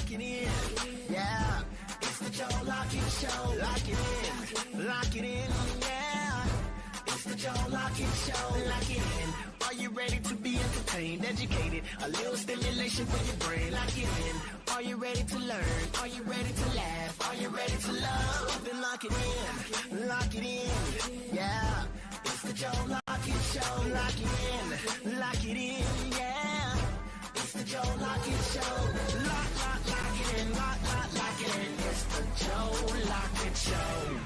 lock it in. Yeah, it's the Joe Lockett Show. Lock it in, yeah. It's the Joe Lockett Show. Lock it in. Are you ready to be entertained, educated? A little stimulation for your brain. Lock it in. Are you ready to learn? Are you ready to laugh? Are you ready to love? Then lock it in. Lock it in. Yeah. It's the Joe Lockett Show. Lock it in. Lock it in. Yeah. It's the Joe Lockett Show. Lock it in. Lock it in. It's the Joe Lockett Show.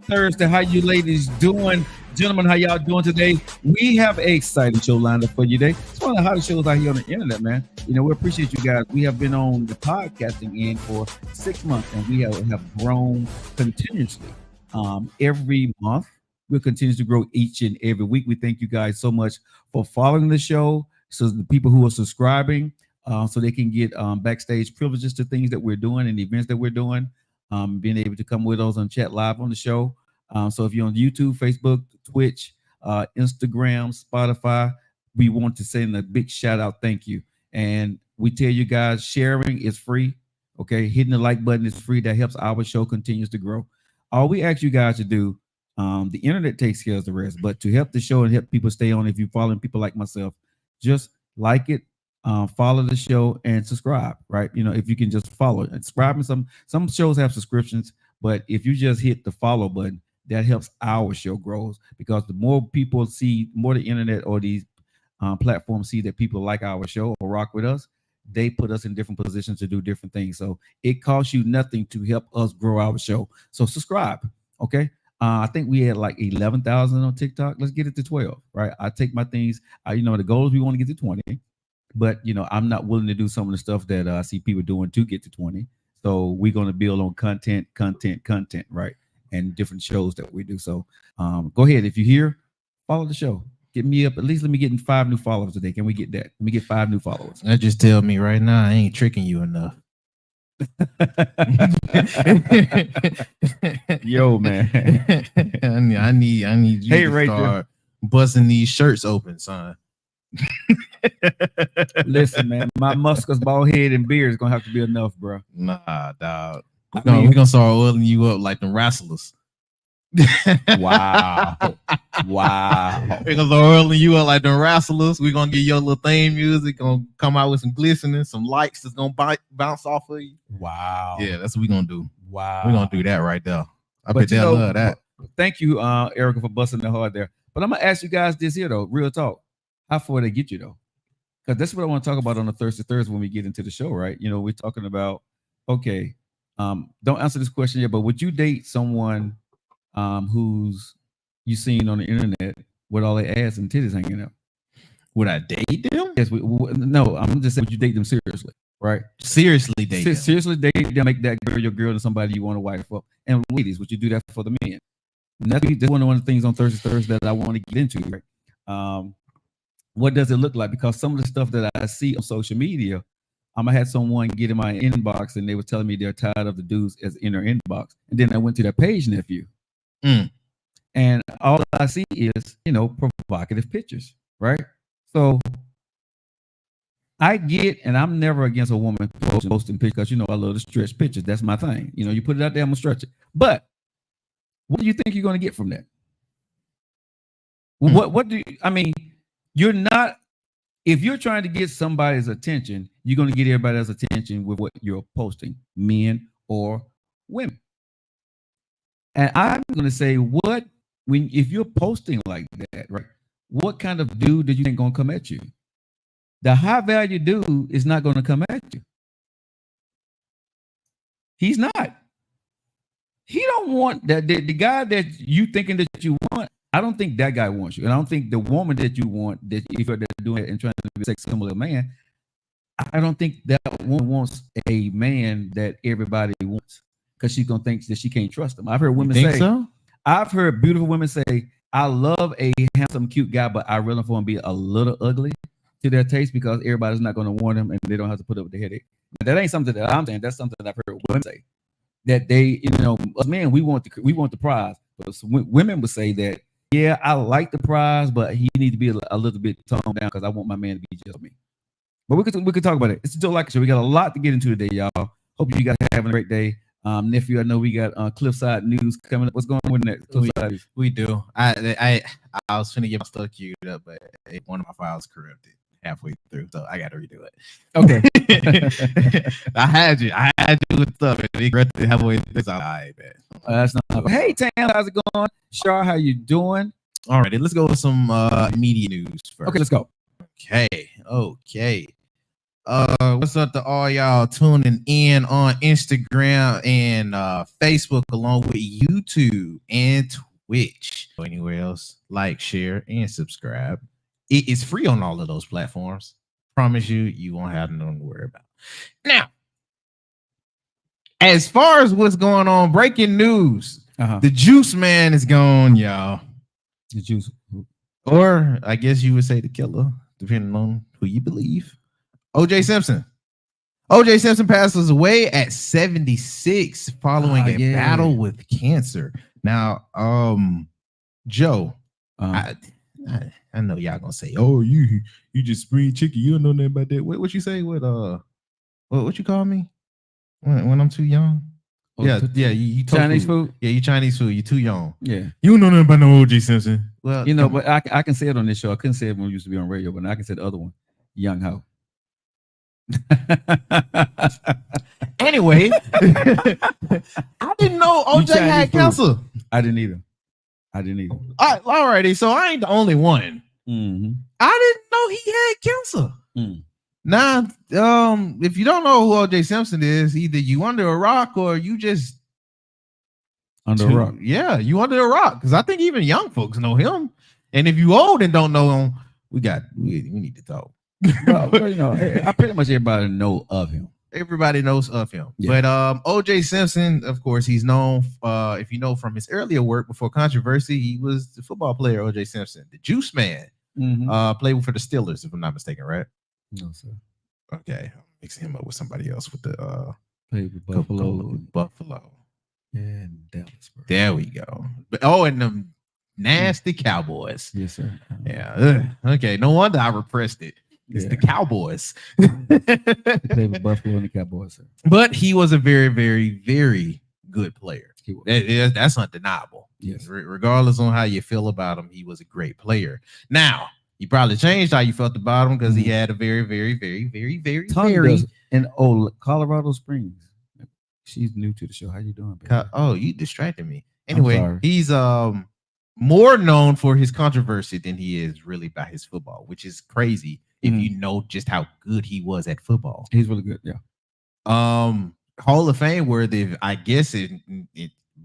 Thursday, how you ladies doing? Gentlemen, how y'all doing today? We have an exciting show lined up for you today. It's one of the hottest shows out here on the internet, man. You know, we appreciate you guys. We have been on the podcasting end for 6 months, and we have grown continuously. Every month, we'll continue to grow each and every week. We thank you guys so much for following the show. So the people who are subscribing, so they can get backstage privileges to things that we're doing and events that we're doing. Being able to come with us on chat live on the show. So if you're on YouTube, Facebook, Twitch, Instagram, Spotify, we want to send a big shout out. Thank you. And we tell you guys, sharing is free. Okay. Hitting the like button is free. That helps our show continues to grow. All we ask you guys to do, the internet takes care of the rest, but to help the show and help people stay on, if you're following people like myself, just like it. Follow the show and subscribe, right? You know, if you can just follow and subscribe, and some shows have subscriptions, but if you just hit the follow button, that helps our show grows, because the more people see, more the internet or these platforms see that people like our show or rock with us, they put us in different positions to do different things. So it costs you nothing to help us grow our show. So subscribe, okay? I think we had like 11,000 on TikTok. Let's get it to 12, right? I take my things. You know, the goal is we want to get to 20. But, you know, I'm not willing to do some of the stuff that I see people doing to get to 20. So we're going to build on content, right? And different shows that we do. So go ahead. If you're here, follow the show. Get me up. At least let me get 5 new followers today. Can we get that? Let me get 5 new followers. That just tell me right now I ain't tricking you enough. Yo, man. I need you to start busting these shirts open, son. Listen, man, my muscles, bald head, and beard is gonna have to be enough, bro. Nah, dog. We're gonna start oiling you up like the wrestlers. Wow. We're gonna start oiling you up like the wrestlers. We're gonna get your little theme music, gonna come out with some glistening, some lights that's gonna bounce off of you. Wow. Yeah, that's what we're gonna do. Wow. We're gonna do that right there. I bet they'll love that. Thank you, Erica, for busting the hard there. But I'm gonna ask you guys this here though, real talk. How far they get you though? Because that's what I want to talk about on the Thursday when we get into the show, right? You know, we're talking about, okay, don't answer this question yet, but would you date someone who's you seen on the internet with all their ass and titties hanging out? Would I date them? Yes. No, I'm just saying, would you date them seriously, right? Seriously date them. Seriously date them, make that girl your girl and somebody you want to wife up. And ladies, would you do that for the men? And that's one of the things on Thursday that I want to get into, right? What does it look like? Because some of the stuff that I see on social media, I had someone get in my inbox and they were telling me they're tired of the dudes as in their inbox. And then I went to their page nephew. And all I see is, you know, provocative pictures, right? So I get, and I'm never against a woman posting pictures because, you know, I love to stretch pictures. That's my thing. You know, you put it out there, I'm going to stretch it. But what do you think you're going to get from that? What do you, I mean, you're not, if you're trying to get somebody's attention, you're going to get everybody's attention with what you're posting, men or women. And I'm going to say, if you're posting like that, right? What kind of dude do you think going to come at you? The high value dude is not going to come at you. He's not. He don't want that. The guy that you thinking that you want, I don't think that guy wants you. And I don't think the woman that you want, that if you're doing it and trying to be a sex symbol of a man, I don't think that woman wants a man that everybody wants, because she's going to think that she can't trust him. I've heard women say, so? I've heard beautiful women say, I love a handsome, cute guy, but I really want him to be a little ugly to their taste, because everybody's not going to want him and they don't have to put up with the headache. Now, that ain't something that I'm saying. That's something that I've heard women say, that they, you know, us men, we want the prize. But women would say that, yeah, I like the prize, but he need to be a little bit toned down because I want my man to be just me. But we could talk about it. It's the Joe Lockett Show. We got a lot to get into today, y'all. Hope you guys are having a great day. Nephew, I know we got Cliffside news coming up. What's going on with that? Cliffside news? We do. I was finna get my stuff queued up, but one of my files corrupted halfway through, so I got to redo it. Okay. I had you with stuff, and it corrupted halfway through. So, all right, man. That's not. Hey, Tam, how's it going? Shar, how you doing? All right, let's go with some media news first. Okay, let's go. Okay. What's up to all y'all tuning in on Instagram and Facebook, along with YouTube and Twitch. Anywhere else, like, share, and subscribe. It is free on all of those platforms. Promise you won't have nothing to worry about. Now, as far as what's going on, breaking news, the Juice Man is gone, y'all. The Juice, or I guess you would say the killer, depending on who you believe. O.J. Simpson. O.J. Simpson passes away at 76 following a battle with cancer. Now, Joe, I know y'all gonna say, "Oh, you just spring chicken. You don't know nothing about that." What you say? What you call me when I'm too young? Oh, yeah. You Chinese food. Yeah, you Chinese food. You too young. Yeah, you don't know nothing about no O.J. Simpson. Well, you know, but I can say it on this show. I couldn't say it when we used to be on radio, but I can say the other one, Young Ho. Anyway, I didn't know OJ had cancer. I didn't either. Alrighty, so I ain't the only one. Mm-hmm. I didn't know he had cancer. Now, if you don't know who OJ Simpson is, either you under a rock or you just under a rock. Yeah, you under a rock, because I think even young folks know him. And if you old and don't know him, we need to talk. Well, you know, I pretty much everybody know of him. Everybody knows of him. Yeah. But O.J. Simpson, of course, he's known, if you know from his earlier work before controversy, he was the football player O.J. Simpson, the Juice Man. Played for the Steelers, if I'm not mistaken, right? No, sir. Okay, I'm mixing him up with somebody else with the played with Buffalo. Buffalo. Yeah, Dallas. There we go. And the nasty Cowboys. Yes, sir. Yeah. Okay, no wonder I repressed it. It's the Cowboys. Played with Buffalo and the Cowboys, sir. But he was a very, very, very good player. He was. That's undeniable. Yes. Regardless on how you feel about him, he was a great player. Now, you probably changed how you felt about him because he had a very, very, very, very, very, very. And Colorado Springs. She's new to the show. How you doing, baby? Oh, you distracted me. Anyway, he's more known for his controversy than he is really by his football, which is crazy. If you know just how good he was at football. He's really good, yeah. Hall of Fame worthy, I guess it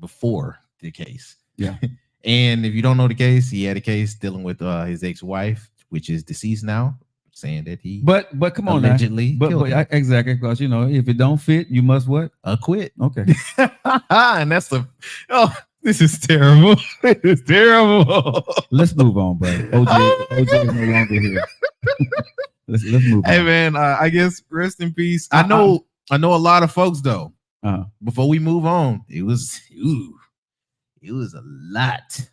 before the case. Yeah. And if you don't know the case, he had a case dealing with his ex-wife, which is deceased now, saying that he but come on allegedly now. But exactly, because you know, if it don't fit, you must what? Quit. Okay. And that's this is terrible. This is terrible. Let's move on, bro. OJ is no longer here. let's move on. Hey man, I guess rest in peace. I know a lot of folks though. Before we move on, it was a lot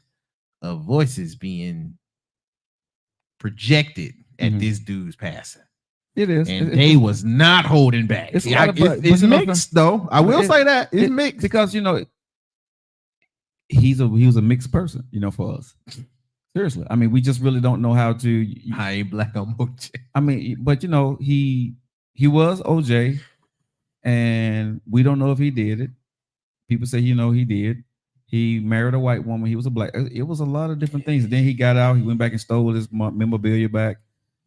of voices being projected at this dude's passing. It is, and they was not holding back. It's mixed though. I will say that it's mixed because you know. He was a mixed person, you know, for us. Seriously. I mean, we just really don't know how to. I ain't black on OJ. I mean, but you know, he was OJ, and we don't know if he did it. People say, you know, he did. He married a white woman. He was a black. It was a lot of different things. And then he got out. He went back and stole his memorabilia back.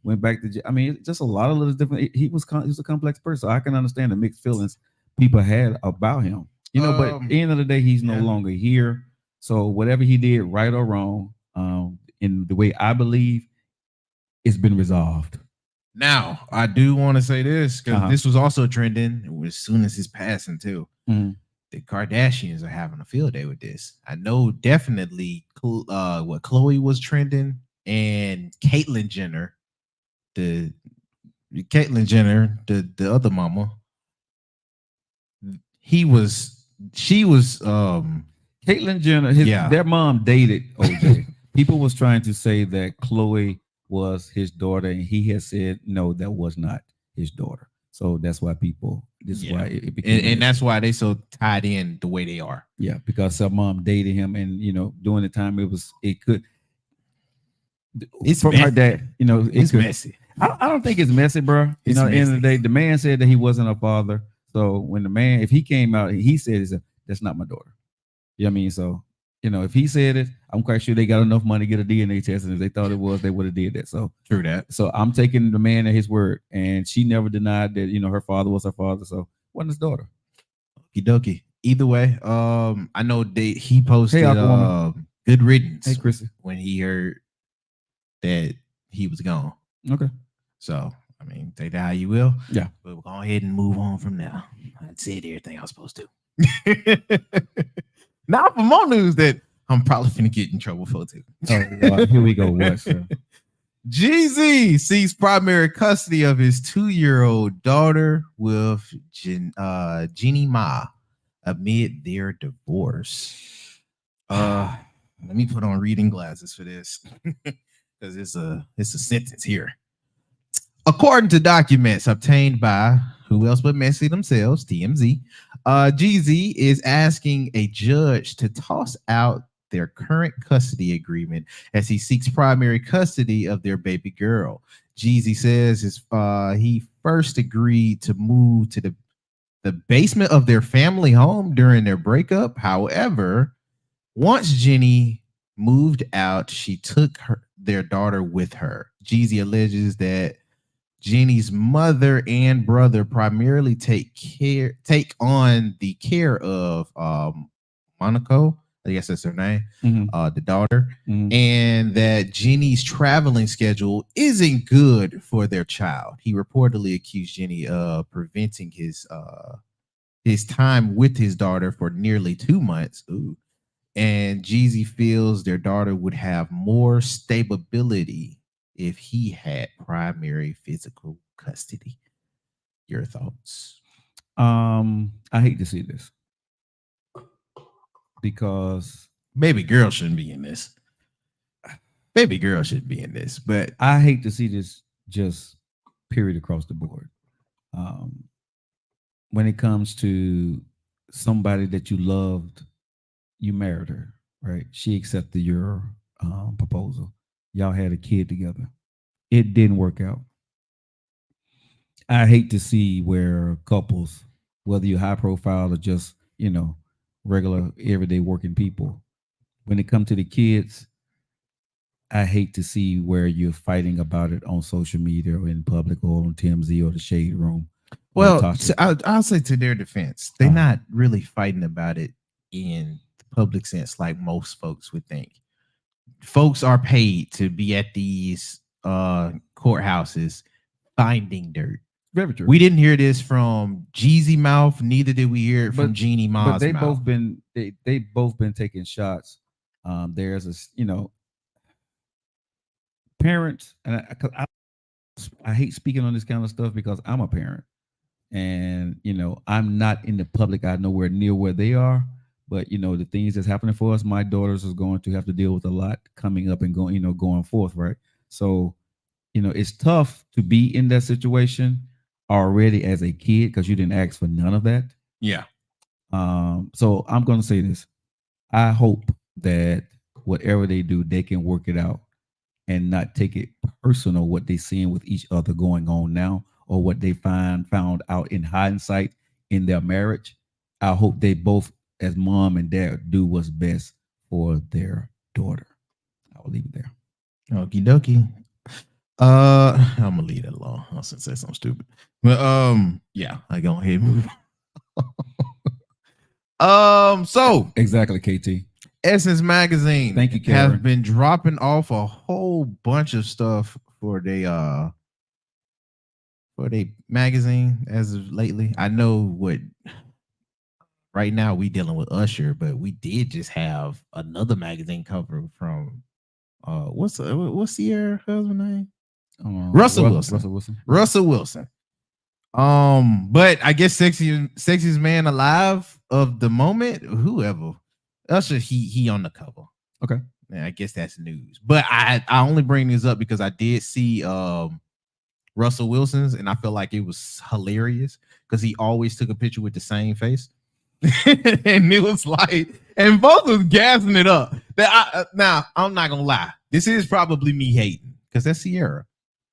Went back to. I mean, just a lot of little different. He was a complex person. So I can understand the mixed feelings people had about him. You know, but at the end of the day, he's no longer here. So whatever he did, right or wrong, in the way I believe, it's been resolved. Now, I do want to say this because this was also trending as soon as his passing too. The Kardashians are having a field day with this. I know definitely what Khloe was trending and Caitlyn Jenner, the other mama. She was Caitlyn Jenner, their mom dated OJ. People was trying to say that Chloe was his daughter, and he has said no, that was not his daughter. So that's why people. This is why it became, and that's why they so tied in the way they are. Yeah, because her mom dated him, and during the time it could. It's from messy. her dad. It's messy. I don't think it's messy, bro. At the end of the day, the man said that he wasn't a father. So when the man, if he came out, he said, "That's not my daughter." You know what I mean? So, if he said it, I'm quite sure they got enough money to get a DNA test, and if they thought it was, they would have did that. So true that. So I'm taking the man at his word, and she never denied that. Her father was her father, so wasn't his daughter. Okie dokie. Either way, I know he posted good riddance. Hey, Chrissy. When he heard that he was gone. Okay. So I mean, take that how you will. Yeah. But we'll go ahead and move on from now. I said everything I was supposed to. Now for more news that I'm probably gonna get in trouble for too. Here we go. What? Jeezy seeks primary custody of his 2-year-old daughter with Jeannie Ma amid their divorce. Let me put on reading glasses for this because it's a sentence here. According to documents obtained by who else but Messi themselves, TMZ, Jeezy is asking a judge to toss out their current custody agreement as he seeks primary custody of their baby girl. Jeezy says he first agreed to move to the basement of their family home during their breakup. However, once Jenny moved out, she took their daughter with her. Jeezy alleges that Jenny's mother and brother primarily take on the care of Monaco. I guess that's her name, the daughter, and that Jenny's traveling schedule isn't good for their child. He reportedly accused Jenny of preventing his time with his daughter for nearly 2 months. Ooh. And Jeezy feels their daughter would have more stability if he had primary physical custody. Your thoughts? I hate to see this because baby girl shouldn't be in this. Baby girl shouldn't be in this, but I hate to see this just period across the board. When it comes to somebody that you loved, you married her, right? She accepted your proposal. Y'all had a kid together. It didn't work out. I hate to see where couples, whether you're high profile or just, regular everyday working people, when it comes to the kids, I hate to see where you're fighting about it on social media or in public or on TMZ or the Shade Room. Well, I'll say to their defense, they're not really fighting about it in the public sense like most folks would think. Folks are paid to be at these courthouses finding dirt. Very true. We didn't hear this from Jeezy mouth, neither did we hear it from Jeannie Ma's But they mouth. both been taking shots. There's a parents, and I hate speaking on this kind of stuff because I'm a parent, and I'm not in the public eye nowhere near where they are. But the things that's happening for us, my daughters is going to have to deal with a lot coming up and going forth, right? So, it's tough to be in that situation already as a kid because you didn't ask for none of that. Yeah. So I'm going to say this: I hope that whatever they do, they can work it out and not take it personal what they're seeing with each other going on now or what they found out in hindsight in their marriage. I hope they both, as mom and dad, do what's best for their daughter. I will leave it there. Okie dokie. I'm gonna leave that alone. I was gonna say something stupid. But yeah, I go ahead and move on. So exactly, KT. Essence Magazine. Thank you, Karen. Have been dropping off a whole bunch of stuff for their magazine as of lately. I know what right now we dealing with Usher, but we did just have another magazine cover from what's your husband name? Russell Wilson. But I guess sexiest man alive of the moment, whoever. Usher, he on the cover. Okay. Yeah, I guess that's news. But I only bring this up because I did see Russell Wilson's, and I feel like it was hilarious because he always took a picture with the same face. And it was like, and both was gassing it up. Now, I'm not gonna lie, this is probably me hating because that's Sierra.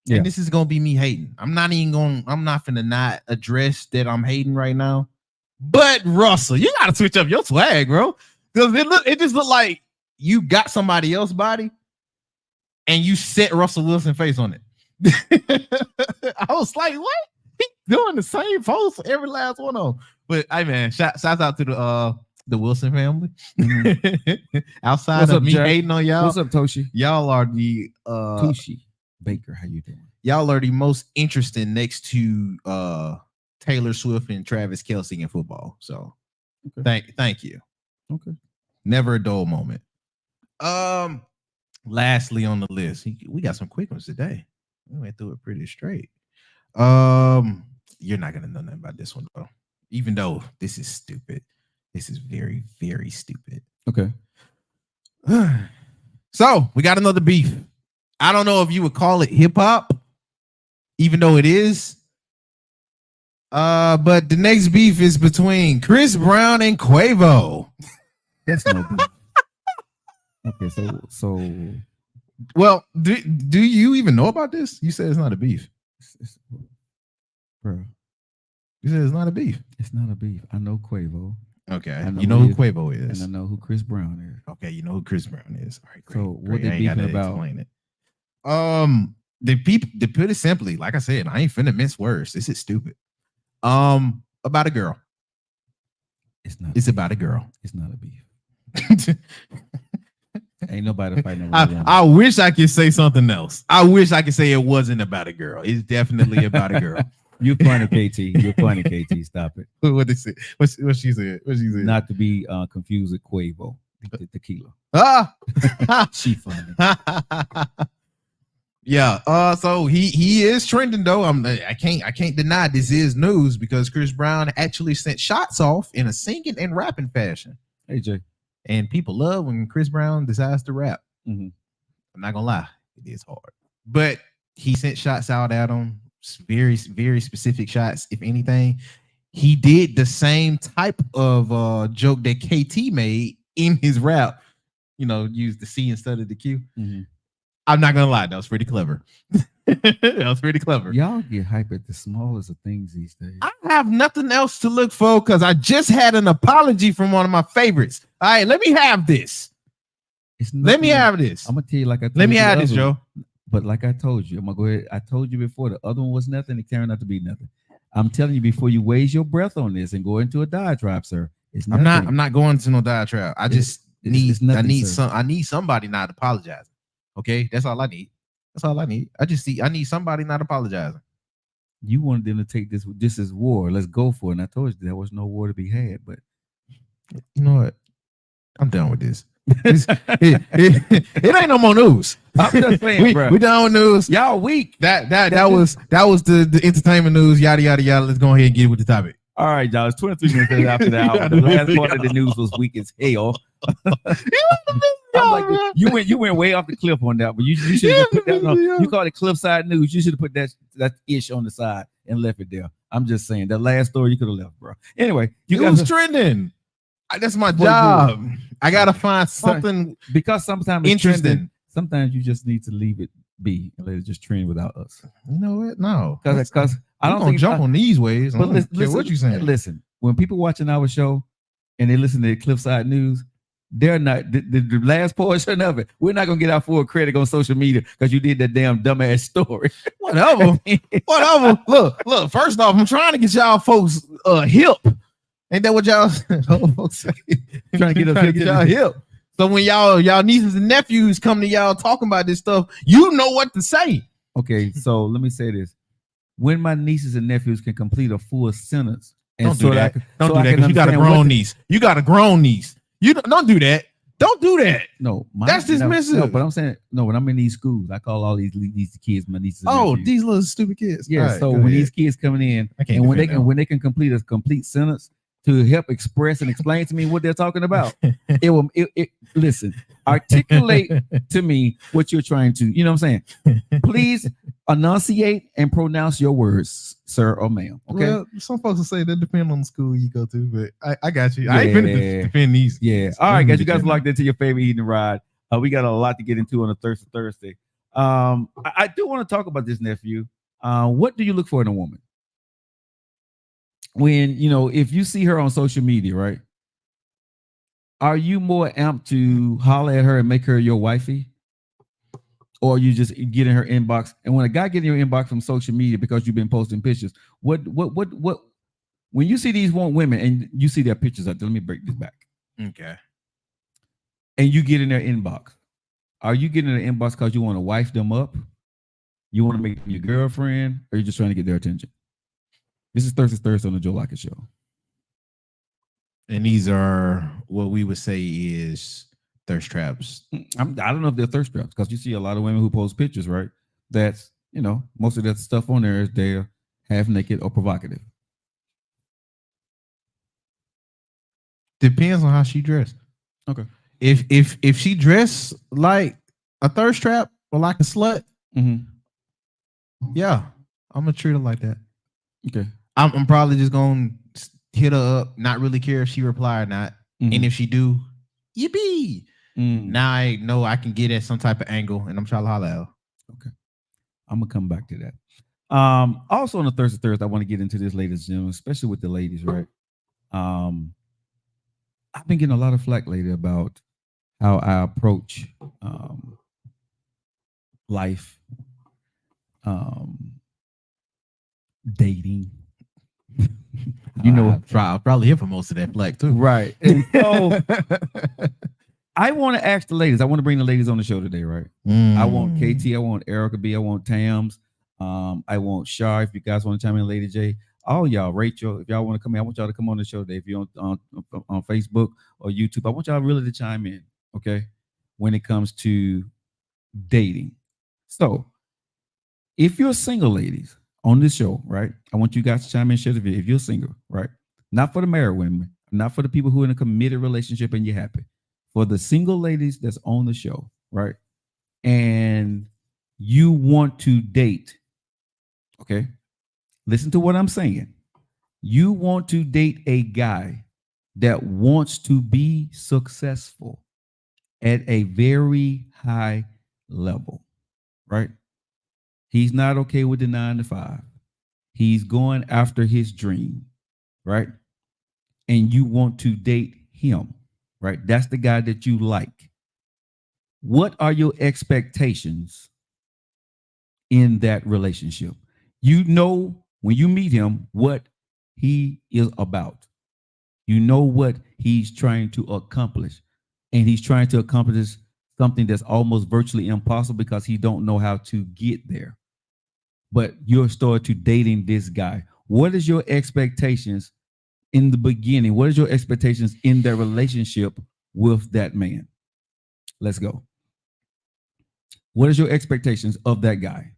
Yeah. And this is gonna be me hating. I'm not finna not address that I'm hating right now. But Russell, you gotta switch up your swag, bro. Because it just looked like you got somebody else's body and you set Russell Wilson's face on it. I was like, what? He doing the same pose for every last one of them. But hey man, shouts out to the Wilson family. Mm-hmm. Outside what's of up, me Jack? Hating on y'all. What's up, Toshi? Y'all are the Toshi Baker. How you doing? Y'all are the most interesting next to Taylor Swift and Travis Kelce in football. So thank you. Okay. Never a dull moment. Lastly on the list, we got some quick ones today. We went through it pretty straight. You're not gonna know nothing about this one though. Even though this is stupid. This is very, very stupid. Okay. So we got another beef. I don't know if you would call it hip hop, even though it is. But the next beef is between Chris Brown and Quavo. That's no beef. Okay, so well, do you even know about this? You said it's not a beef. Bro. You said it's not a beef. It's not a beef. I know Quavo. Okay. You know who Quavo is. And I know who Chris Brown is. Okay, you know who Chris Brown is. All right, great. So what they beefing about? Explain it. The people, to put it simply, like I said, I ain't finna mince words. This is stupid. About a girl. It's not. It's about a girl. It's not a beef. Ain't nobody fighting over I wish I could say something else. I wish I could say it wasn't about a girl. It's definitely about a girl. You're funny, KT. You're funny, KT. Stop it. What they say? What she said? What she said? Not to be confused with Quavo, the tequila. She funny. Yeah. So he is trending though. I can't deny this is news because Chris Brown actually sent shots off in a singing and rapping fashion. Hey Jay. And people love when Chris Brown decides to rap. Mm-hmm. I'm not gonna lie, it is hard. But he sent shots out at him, very, very specific shots. If anything, he did the same type of joke that KT made in his rap. You know, use the C instead of the Q. Mm-hmm. I'm not gonna lie, that was pretty clever. That was pretty clever. Y'all get hype at the smallest of things these days. I have nothing else to look for because I just had an apology from one of my favorites. All right, let me have this. Let me have this. I'm gonna tell you like I told let me you have this, Joe. But like I told you, I'm gonna go ahead. I told you before the other one was nothing. It turned out to be nothing. I'm telling you before you waste your breath on this and go into a diatribe, sir. It's nothing. I'm not going to no diatribe. I just need somebody not apologizing. Okay, that's all I need. That's all I need. I need somebody not apologizing. You wanted them to take this is war. Let's go for it. And I told you there was no war to be had. But you know what? I'm done with this. It ain't no more news. I'm just saying, we done with news. Y'all weak. That was the entertainment news. Yada yada yada. Let's go ahead and get with the topic. All right, y'all. It's 23 minutes after the hour. The last part of the news was weak as hell. Like, you went way off the cliff on that, but you should have put that on. You call it cliffside news. You should have put that ish on the side and left it there. I'm just saying that last story you could have left, bro. Anyway, it was trending. That's my job. I gotta find something because sometimes it's interesting. Trending. Sometimes you just need to leave it be and let it just trend without us. You know what? No, because I don't think jump on these ways. But listen, what you saying? Listen, when people watching our show and they listen to the Cliffside News, they're not the last portion of it. We're not gonna get our full credit on social media because you did that damn dumbass story. Whatever. Look. First off, I'm trying to get y'all folks hip. Ain't that what y'all folks say? Trying to get y'all hip. So when y'all nieces and nephews come to y'all talking about this stuff, you know what to say. Okay, so let me say this: when my nieces and nephews can complete a full sentence, and don't do that. You got a grown niece. You got a grown niece. You don't do that. Don't do that. No, that's dismissive. No, but I'm saying no. When I'm in these schools, I call all these kids my nieces. And nephews. These little stupid kids. Yeah. Right, so when these kids coming in, and when they can complete a complete sentence, to help express and explain to me what they're talking about. Listen, articulate to me what you're trying to, you know what I'm saying? Please enunciate and pronounce your words, sir or ma'am. Okay. Well, some folks will say that depends on the school you go to, but I got you. I ain't finna defend these. Yeah. All right, guys. You guys locked into your favorite eating ride. We got a lot to get into on a Thursday. I do want to talk about this, nephew. What do you look for in a woman? When, if you see her on social media, right? Are you more amped to holler at her and make her your wifey? Or you just get in her inbox? And when a guy get in your inbox from social media because you've been posting pictures, what when you see these women and you see their pictures up there, let me break this back. Okay. And you get in their inbox. Are you getting in their inbox because you want to wife them up? You want to make them your girlfriend? Or are you just trying to get their attention? This is Thursday on the Joe Lockett Show. And these are what we would say is thirst traps. I don't know if they're thirst traps because you see a lot of women who post pictures, right? That's, most of that stuff on there is they're half naked or provocative. Depends on how she dressed. Okay. If she dressed like a thirst trap or like a slut, yeah, I'm gonna treat her like that. Okay. I'm probably just gonna hit her up, not really care if she reply or not. And if she do, yippee. Now I know I can get at some type of angle and I'm trying to holler at her. Okay. I'm gonna come back to that. Also on the Thursday, I want to get into this, ladies and gentlemen, especially with the ladies, right? I've been getting a lot of flack lately about how I approach life, dating. I'll probably hear for most of that flack too. Right. And so I want to ask the ladies. I want to bring the ladies on the show today, right? I want KT, I want Erica B, I want Tams, I want Shar. If you guys want to chime in, Lady J, all y'all, Rachel, if y'all want to come in, I want y'all to come on the show today. If you're on Facebook or YouTube, I want y'all really to chime in, okay? When it comes to dating. So if you're single, ladies, on this show, right? I want you guys to chime in, share the video. If you're single, right? Not for the married women, not for the people who are in a committed relationship and you're happy. For the single ladies that's on the show, right? And you want to date, okay? Listen to what I'm saying. You want to date a guy that wants to be successful at a very high level, right? He's not okay with the 9 to 5. He's going after his dream, right? And you want to date him, right? That's the guy that you like. What are your expectations in that relationship? You know, when you meet him, what he is about. You know what he's trying to accomplish. And he's trying to accomplish something that's almost virtually impossible because he don't know how to get there. But you're started to dating this guy. What is your expectations in the beginning? What is your expectations in their relationship with that man? Let's go. What is your expectations of that guy?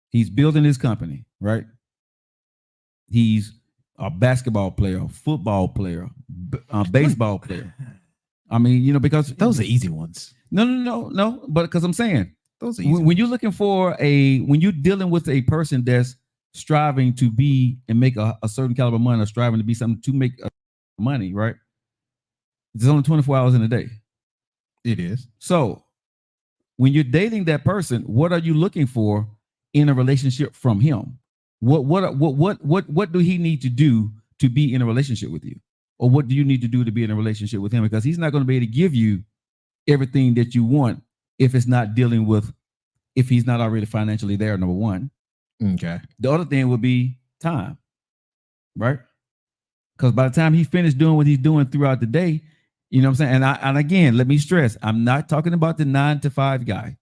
He's building his company, right? He's a basketball player, football player, baseball player. I mean, because those are easy ones. No. But because I'm saying, those are easy when you're looking for when you're dealing with a person that's striving to be and make a certain caliber of money, or striving to be something to make money, right? There's only 24 hours in a day. It is. So when you're dating that person, what are you looking for in a relationship from him? What do he need to do to be in a relationship with you? Or what do you need to do to be in a relationship with him? Because he's not going to be able to give you everything that you want if he's not already financially there, number one. Okay. The other thing would be time, right? Because by the time he finished doing what he's doing throughout the day, you know what I'm saying? And again, let me stress, I'm not talking about the 9 to 5 guy.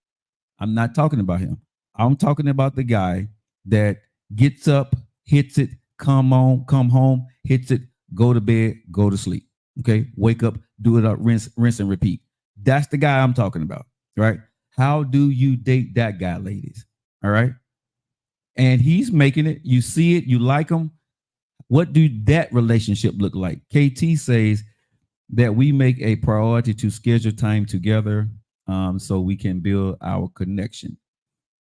I'm not talking about him. I'm talking about the guy that gets up, hits it, come home, hits it, go to bed, go to sleep. Okay. Wake up, do it up, rinse and repeat. That's the guy I'm talking about, right? How do you date that guy, ladies? All right. And he's making it. You see it. You like him. What do that relationship look like? KT says that we make a priority to schedule time together so we can build our connection.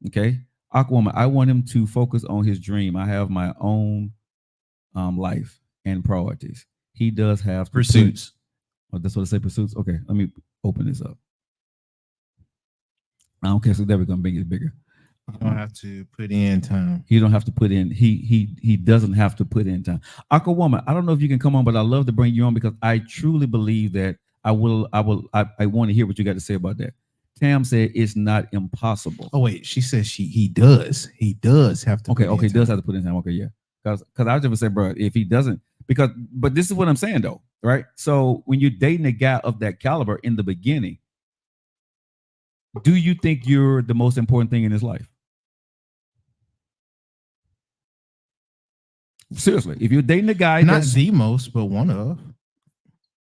Okay. Aquaman, I want him to focus on his dream. I have my own life and priorities. He does have Pursuits. Oh, that's what I say, pursuits. Okay, let me open this up. Okay, so there we're gonna make it bigger. You don't have to put in time. He don't have to put in. He doesn't have to put in time. Aquawoman, I don't know if you can come on, but I love to bring you on because I truly believe that I want to hear what you got to say about that. Tam said it's not impossible. Oh wait, she says he does have to. Okay, he does have to put in time. Okay, yeah, because I was just say, bro, if he doesn't, but this is what I'm saying though, right? So when you're dating a guy of that caliber in the beginning, do you think you're the most important thing in his life? Seriously, if you're dating a guy, not the most, but one of.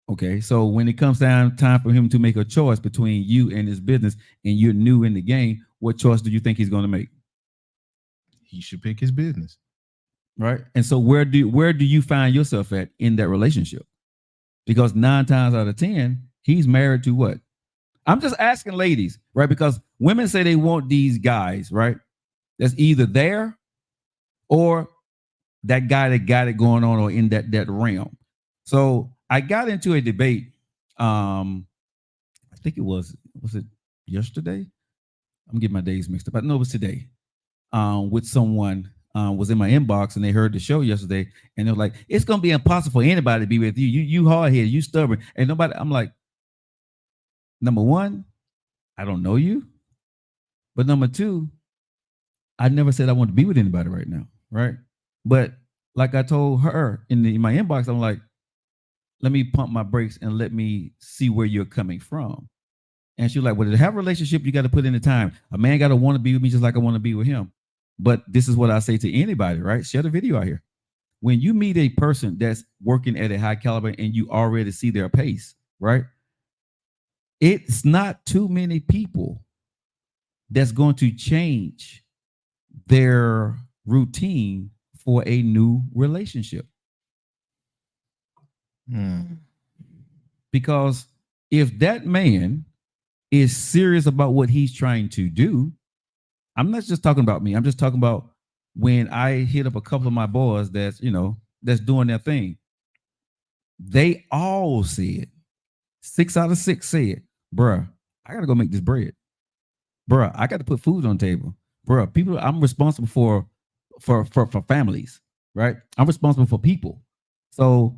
Okay, so when it comes time for him to make a choice between you and his business, and you're new in the game, what choice do you think he's going to make? He should pick his business, right? And so where do you find yourself at in that relationship? Because 9 times out of 10, he's married to what? I'm just asking ladies, right? Because women say they want these guys, right? That's either there or that guy that got it going on or in that realm. So I got into a debate. I think it was it yesterday? I'm getting my days mixed up. I know it was today. With someone was in my inbox and they heard the show yesterday and they're like, it's gonna be impossible for anybody to be with you. You hard-headed, you stubborn, and nobody. I'm like, number one, I don't know you. But number two, I never said I want to be with anybody right now, right? But like I told her in my inbox, I'm like, let me pump my brakes and let me see where you're coming from. And she was like, well, to have a relationship, you got to put in the time. A man got to want to be with me just like I want to be with him. But this is what I say to anybody, right? Share the video out here. When you meet a person that's working at a high caliber and you already see their pace, right? It's not too many people that's going to change their routine for a new relationship. Because if that man is serious about what he's trying to do, I'm not just talking about me. I'm just talking about when I hit up a couple of my boys that's doing their thing. They all said, 6 out of 6 said, bruh, I gotta go make this bread. Bruh, I got to put food on the table. Bruh, people, I'm responsible for families, right? I'm responsible for people. So,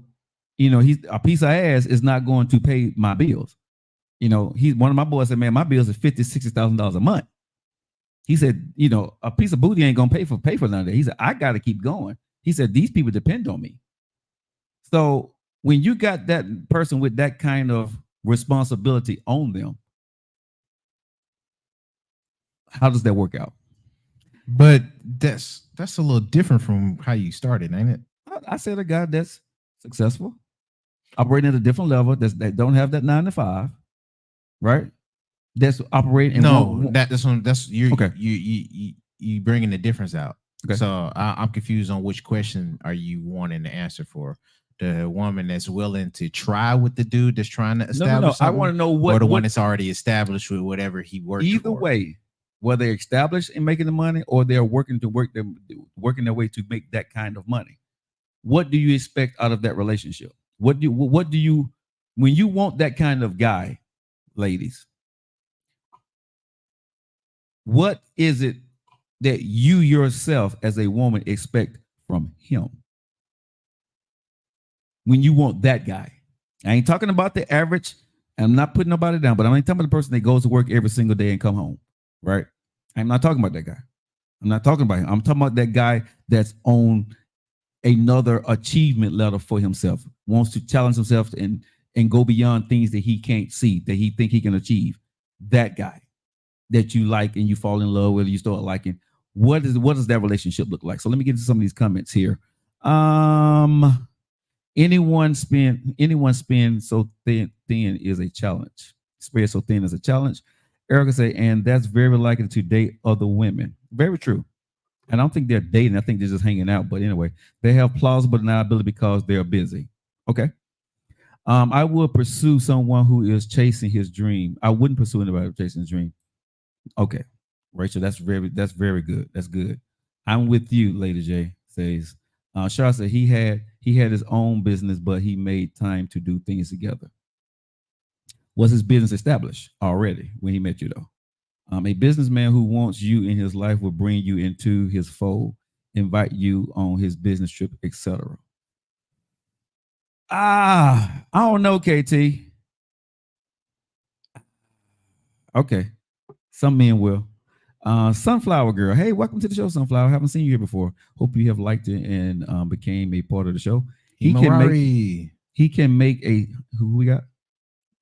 he's a piece of ass is not going to pay my bills. He's one of my boys said, man, my bills are $50,000-$60,000 a month. He said, a piece of booty ain't gonna pay for none of that. He said, I got to keep going. He said, these people depend on me. So when you got that person with that kind of responsibility on them, how does that work out? But that's a little different from how you started, ain't it? I said a guy that's successful, operating at a different level, that don't have that 9 to 5, right? That's operating. That's you. Okay. You bringing the difference out. Okay. So I'm confused on which question are you wanting the answer for? The woman that's willing to try with the dude that's trying to establish. No. I want to know or the one that's already established with whatever he works. Either way, whether they're established in making the money or they're working their way to make that kind of money. What do you expect out of that relationship? What do you when you want that kind of guy, ladies? What is it that you yourself as a woman expect from him? When you want that guy, I ain't talking about the average. I'm not putting nobody down, but I'm talking about the person that goes to work every single day and come home, right? I'm not talking about that guy. I'm not talking about him. I'm talking about that guy that's on another achievement level for himself, wants to challenge himself and go beyond things that he can't see, that he think he can achieve. That guy that you like and you fall in love with, you start liking. What does that relationship look like? So let me get into some of these comments here. Anyone spin so thin is a challenge. Spread so thin is a challenge. Erica say, and that's very likely to date other women. Very true. And I don't think they're dating. I think they're just hanging out. But anyway, they have plausible deniability because they're busy. Okay. I will pursue someone who is chasing his dream. I wouldn't pursue anybody chasing his dream. Okay, Rachel, that's very good. That's good. I'm with you, Lady J. Says Shar said he had his own business, but he made time to do things together. Was his business established already when he met you though? A businessman who wants you in his life will bring you into his fold, invite you on his business trip, etc. I don't know, KT. Okay, some men will. Sunflower Girl. Hey, welcome to the show, Sunflower. Haven't seen you here before. Hope you have liked it and became a part of the show. He can make a who we got?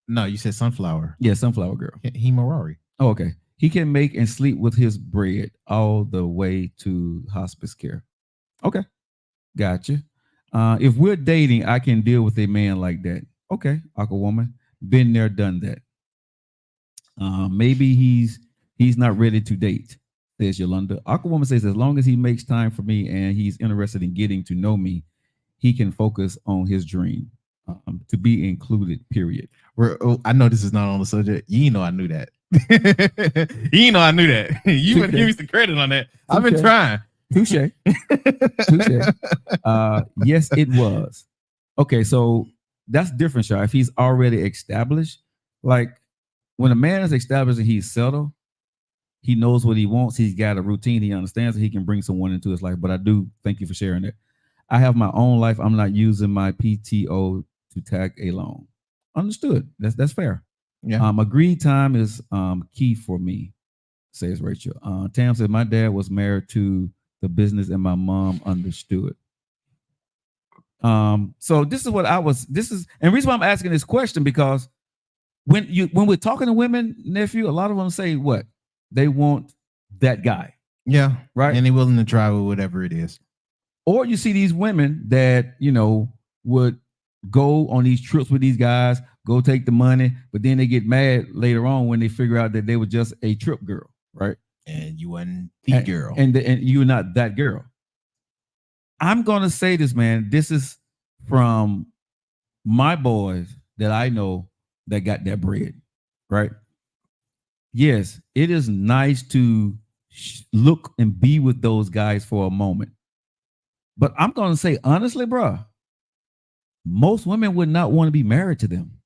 No, you said Sunflower. Yeah, Sunflower Girl. Himawari. Oh, okay. He can make and sleep with his bread all the way to hospice care. Okay. Gotcha. If we're dating, I can deal with a man like that. Okay, Aqua Woman. Been there, done that. Maybe he's not ready to date, says Yolanda. Aqua Woman says, as long as he makes time for me and he's interested in getting to know me, he can focus on his dream to be included, period. I know this is not on the subject. You know I knew that. You know I knew that. You better give me some credit on that. I've been trying. Touche. Touche. Yes, it was. Okay, so that's different, Shah. If he's already established, like when a man is established and he's settled, he knows what he wants. He's got a routine. He understands that he can bring someone into his life. But I do thank you for sharing that. I have my own life. I'm not using my PTO to tag along. Understood. That's fair. Yeah. Agreed time is key for me, says Rachel. Tam said my dad was married to the business and my mom understood. So this is what and reason why I'm asking this question, because when we're talking to women, nephew, a lot of them say what? They want that guy. Yeah. Right. And they're willing to try with whatever it is. Or you see these women that, would go on these trips with these guys, go take the money, but then they get mad later on when they figure out that they were just a trip girl, right? And you weren't the girl. And you're not that girl. I'm going to say this, man. This is from my boys that I know that got that bread, right? Yes, it is nice to look and be with those guys for a moment. But I'm going to say, honestly, bro, most women would not want to be married to them.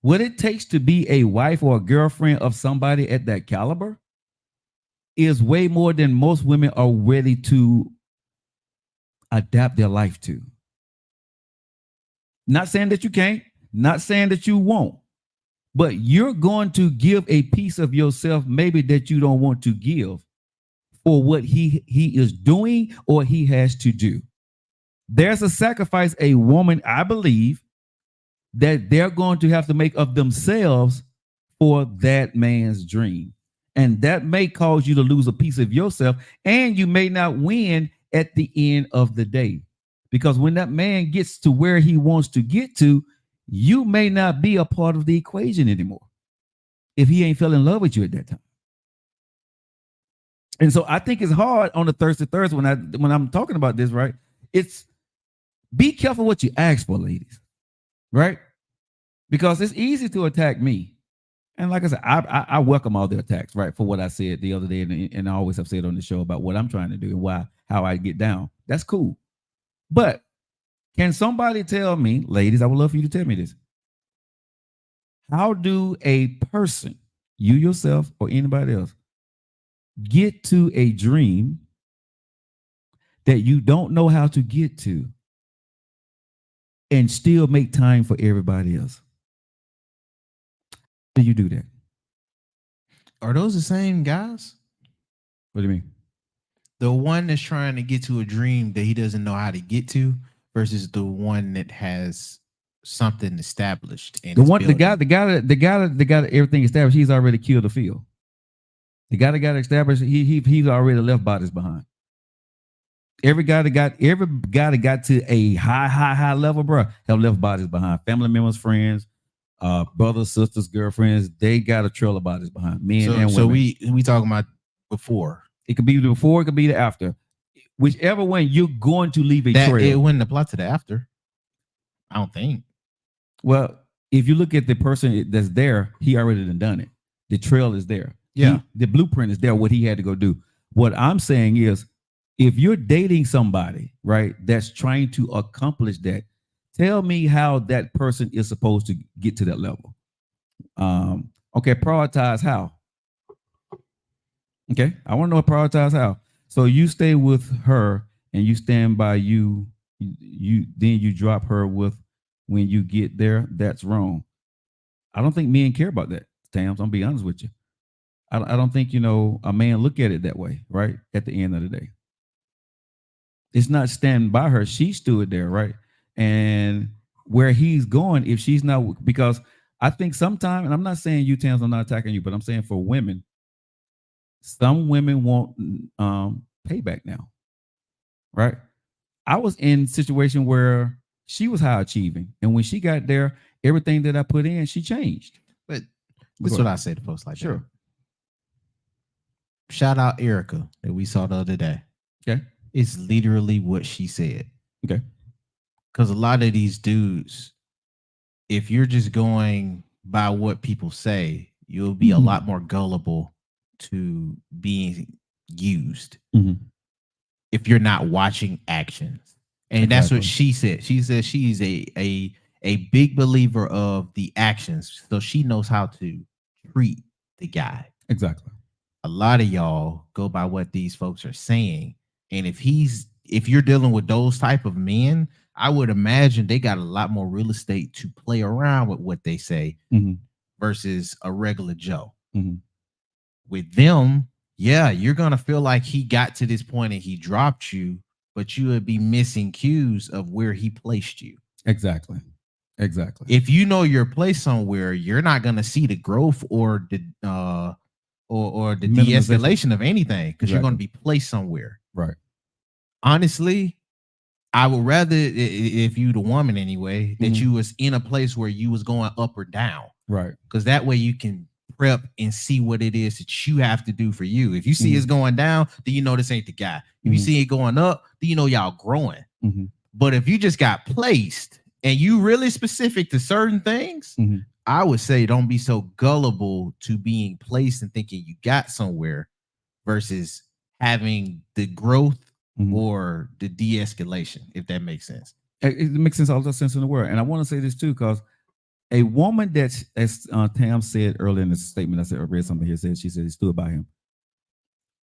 What it takes to be a wife or a girlfriend of somebody at that caliber is way more than most women are ready to adapt their life to. Not saying that you can't, not saying that you won't, but you're going to give a piece of yourself maybe that you don't want to give for what he is doing or he has to do. There's a sacrifice a woman, I believe, that they're going to have to make of themselves for that man's dream. And that may cause you to lose a piece of yourself, and you may not win at the end of the day. Because when that man gets to where he wants to get to, you may not be a part of the equation anymore if he ain't fell in love with you at that time. And so I think it's hard on the Thursday when I'm talking about this, right? It's be careful what you ask for, ladies, right? Because it's easy to attack me. And like I said, I welcome all the attacks, right? For what I said the other day, and I always have said on the show about what I'm trying to do and how I get down. That's cool. But can somebody tell me, ladies, I would love for you to tell me this. How do a person, you yourself or anybody else, get to a dream that you don't know how to get to and still make time for everybody else? How do you do that? Are those the same guys? What do you mean? The one that's trying to get to a dream that he doesn't know how to get to versus the one that has something established. And the guy that got everything established, he's already killed the field. The guy that got established, he's already left bodies behind. Every guy that got to a high level, bro, have left bodies behind. Family members, friends, brothers, sisters, girlfriends, they got a trail of bodies behind. Men and women. So we talking about before. It could be the before, it could be the after. Whichever one, you're going to leave a That trail. it wouldn't apply to the after. I don't think. Well, if you look at the person that's there, he already done it. The trail is there. Yeah. The blueprint is there, what he had to go do. What I'm saying is, if you're dating somebody, right, that's trying to accomplish that, tell me how that person is supposed to get to that level. Okay, prioritize how. Okay, I want to know prioritize how. So you stay with her and you stand by you then you drop her with when you get there. That's wrong. I don't think men care about that, Tams. I'm gonna be honest with you. I don't think a man look at it that way, right? At the end of the day, it's not standing by her. She stood there, right? And where he's going, if she's not, because I think sometimes, and I'm not saying you, Tams, I'm not attacking you, but I'm saying for women, some women want payback now, right? I was in a situation where she was high achieving, and when she got there, everything that I put in, she changed. But this is what I say to folks like sure. that. Shout out Erica that we saw the other day. Okay. It's literally what she said. Okay. Because a lot of these dudes, if you're just going by what people say, you'll be a lot more gullible to being used if you're not watching actions. And that's what she said. She said she's a big believer of the actions. So she knows how to treat the guy. Exactly. A lot of y'all go by what these folks are saying. And if you're dealing with those type of men, I would imagine they got a lot more real estate to play around with what they say versus a regular Joe. With them, yeah, you're going to feel like he got to this point and he dropped you, but you would be missing cues of where he placed you. Exactly. If you know your place somewhere, you're not going to see the growth or the de-escalation of anything because you're going to be placed somewhere. Right. Honestly, I would rather, if you the woman anyway, that you was in a place where you was going up or down. Right. Because that way you can prep and see what it is that you have to do for you. If you see it's going down, then you know this ain't the guy. If you see it going up, then you know y'all growing. But if you just got placed and you really specific to certain things, I would say don't be so gullible to being placed and thinking you got somewhere versus having the growth or the de-escalation, if that makes sense. It makes sense, all the sense in the world. And I want to say this too, because a woman that's, as Tam said earlier in the statement, I read something here, she said he stood by him.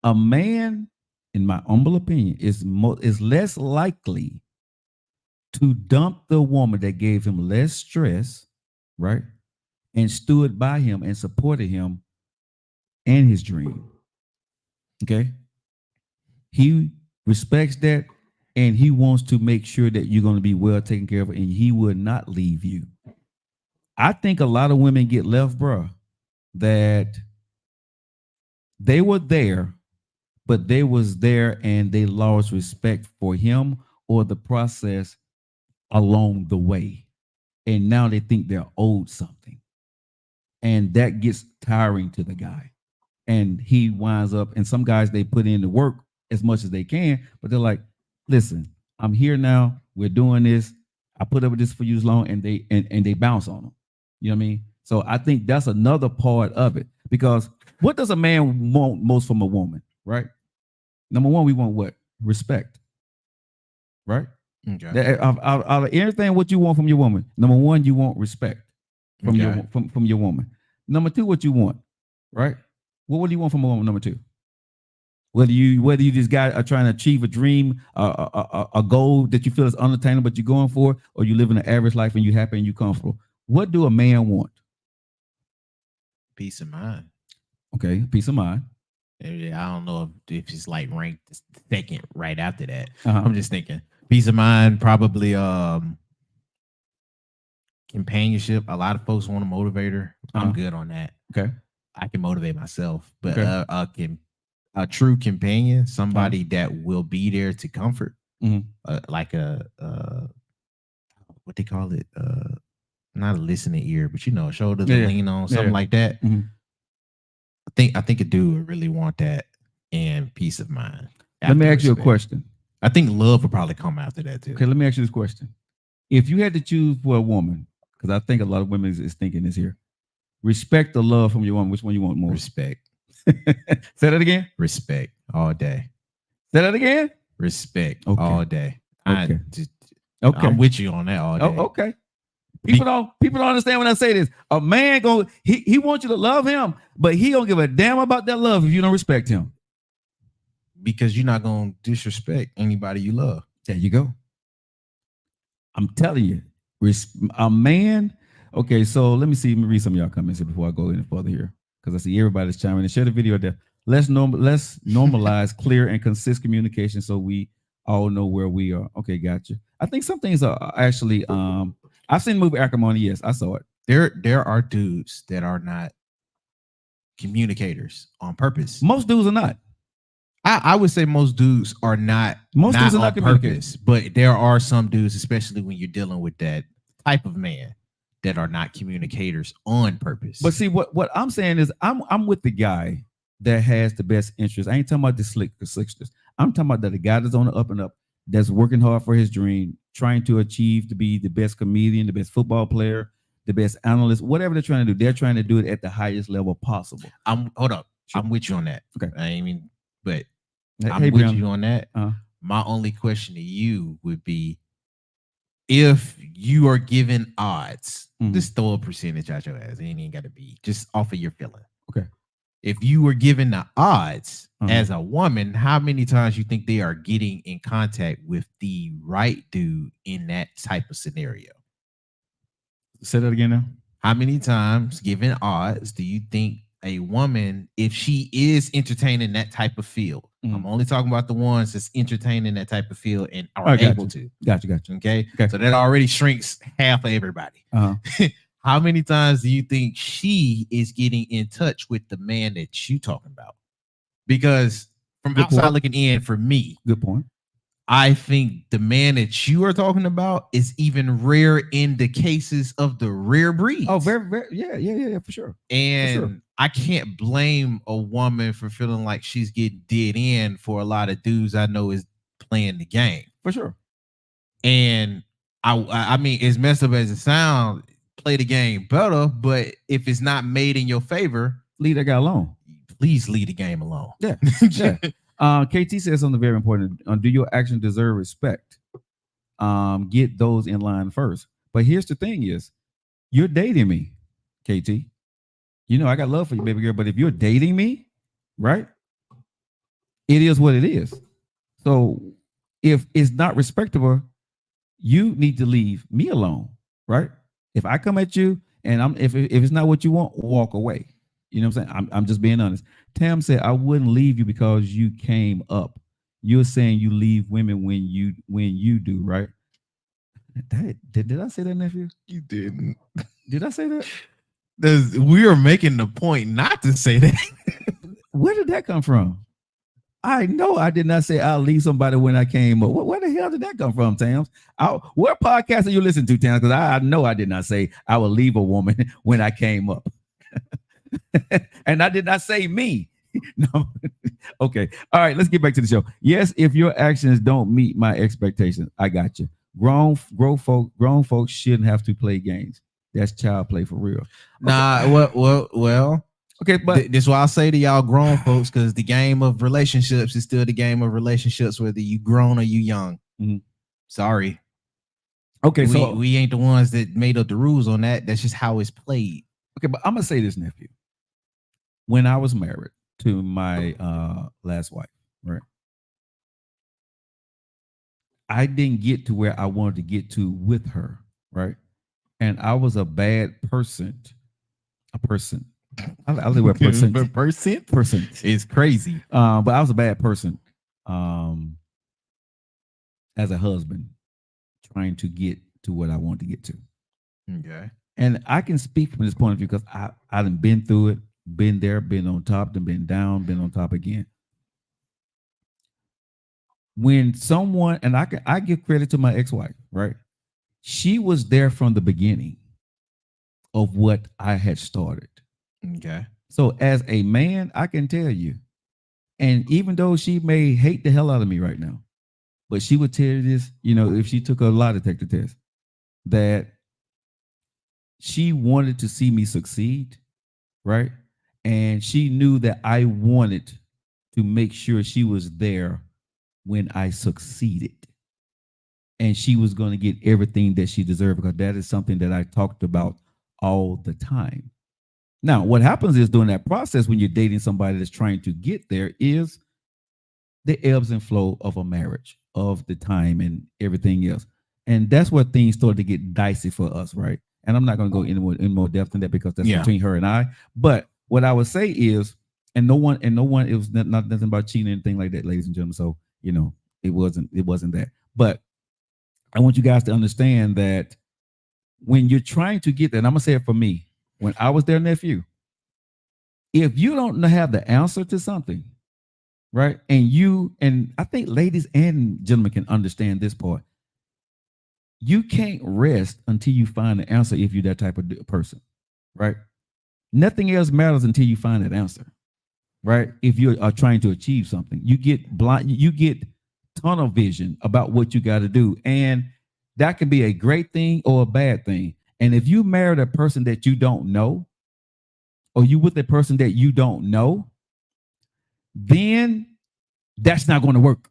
A man, in my humble opinion, is less likely to dump the woman that gave him less stress, right? And stood by him and supported him and his dream. Okay? He respects that, and he wants to make sure that you're going to be well taken care of, and he would not leave you. I think a lot of women get left, bro, that they were there, but they was there and they lost respect for him or the process along the way. And now they think they're owed something. And that gets tiring to the guy. And he winds up, and some guys, they put in the work as much as they can, but they're like, listen, I'm here now. We're doing this. I put up with this for you as long, and they bounce on them. You know what I mean? So I think that's another part of it. Because what does a man want most from a woman, right? Number one, we want what? Respect. Right? Okay. Out of everything, what you want from your woman, number one, you want respect from your woman. Number two, what you want, right? What do you want from a woman? Number two, whether you just are trying to achieve a dream, a goal that you feel is unattainable, but you're going for, or you live in an average life and you're happy and you're comfortable. What do a man want? Peace of mind. Okay, peace of mind. I don't know if it's like ranked second right after that. I'm just thinking peace of mind, probably companionship. A lot of folks want a motivator. I'm good on that. Okay, I can motivate myself, but a true companion, somebody that will be there to comfort, like what they call it, not a listening ear, but a shoulder to lean on, something like that. I think a dude would really want that. and peace of mind. Let me ask you a respect. question. I think love will probably come after that too. Okay, let me ask you this question. If you had to choose for a woman, because I think a lot of women is thinking this here, respect or love from your woman, which one you want more? Respect. Say that again. Respect all day. Say that again. Respect Okay. all day. Okay. Okay. I'm with you on that all day. Oh, okay. People don't understand when I say this. A man he wants you to love him, but he don't give a damn about that love if you don't respect him. Because you're not gonna disrespect anybody you love. There you go. I'm telling you, a man. Okay, so let me read some of y'all comments here before I go any further here, because I see everybody's chiming in. Share the video there. Let's normalize clear and consistent communication so we all know where we are. Okay, gotcha. I think some things are actually I've seen the movie Acrimony. Yes, I saw it. There are dudes that are not communicators on purpose. Most dudes are not. I would say most dudes are not. Most dudes are not on purpose, but there are some dudes, especially when you're dealing with that type of man, that are not communicators on purpose. But see, what I'm saying is, I'm with the guy that has the best interest. I ain't talking about the slicksters. I'm talking about the guy that's on the up and up, that's working hard for his dream, trying to achieve to be the best comedian, the best football player, the best analyst, whatever they're trying to do. They're trying to do it at the highest level possible. Hold up. Sure. I'm with you on that. Okay. I mean, but hey, I'm with Brown. you on that. My only question to you would be, if you are given odds, just throw a percentage out your ass. It ain't got to be just off of your feeling. Okay. If you were given the odds as a woman, how many times you think they are getting in contact with the right dude in that type of scenario? Say that again now. How many times, given odds, do you think a woman, if she is entertaining that type of field, I'm only talking about the ones that's entertaining that type of field and are able to. Gotcha. Okay. So that already shrinks half of everybody. How many times do you think she is getting in touch with the man that you talking about? Because from outside looking in, for me, good point, I think the man that you are talking about is even rare in the cases of the rare breeds. Oh, very, very, yeah, for sure. And I can't blame a woman for feeling like she's getting dead in for a lot of dudes I know is playing the game. For sure. And I mean, as messed up as it sounds, play the game better, but if it's not made in your favor, leave that guy alone. Please leave the game alone. Yeah. KT says something very important. Do your actions deserve respect? Get those in line first. But here's the thing is, you're dating me, KT. You know, I got love for you, baby girl. But if you're dating me, right, it is what it is. So if it's not respectable, you need to leave me alone, right? If I come at you and if it's not what you want, walk away. You know what I'm saying? I'm just being honest. Tam said, I wouldn't leave you because you came up. You're saying you leave women when you do, right? Did I say that, nephew? You didn't. Did I say that? We are making the point not to say that. Where did that come from? I know I did not say I'll leave somebody when I came up. Where the hell did that come from, Tams? What podcast are you listening to, Tams? Because I know I did not say I will leave a woman when I came up. And I did not say me. No. Okay. All right. Let's get back to the show. Yes, if your actions don't meet my expectations, I got you. Grown folks shouldn't have to play games. That's child play for real. Okay. Nah. Well. Okay, but this is why I say to y'all grown folks, because the game of relationships is still the game of relationships, whether you grown or you young. Sorry. Okay, so we ain't the ones that made up the rules on that. That's just how it's played. Okay, but I'm gonna say this, nephew. When I was married to my last wife, right, I didn't get to where I wanted to get to with her, right, and I was a bad person. I live with person is crazy. But I was a bad person as a husband trying to get to what I want to get to. Okay. And I can speak from this point of view because I done been through it, been there, been on top, then been down, been on top again. When someone, and I give credit to my ex-wife, right? She was there from the beginning of what I had started. Okay. So as a man, I can tell you, And even though she may hate the hell out of me right now, but she would tell you this, you know, if she took a lie detector test, that she wanted to see me succeed, right? And she knew that I wanted to make sure she was there when I succeeded. And she was going to get everything that she deserved, because that is something that I talked about all the time. Now, what happens is during that process, when you're dating somebody that's trying to get there, is the ebbs and flow of a marriage, of the time and everything else. And that's where things started to get dicey for us, right? And I'm not going to go in more depth than that, because that's between her and I. But what I would say is, and no one, it was not nothing about cheating or anything like that, ladies and gentlemen. So, you know, it wasn't that. But I want you guys to understand that when you're trying to get there, and I'm gonna say it for me, when I was their nephew, if you don't have the answer to something, right? And I think ladies and gentlemen can understand this part. You can't rest until you find the answer if you're that type of person, right? Nothing else matters until you find that answer, right? If you are trying to achieve something, you get blind, you get tunnel vision about what you got to do. And that can be a great thing or a bad thing. And if you married a person that you don't know, or you with a person that you don't know, then that's not going to work.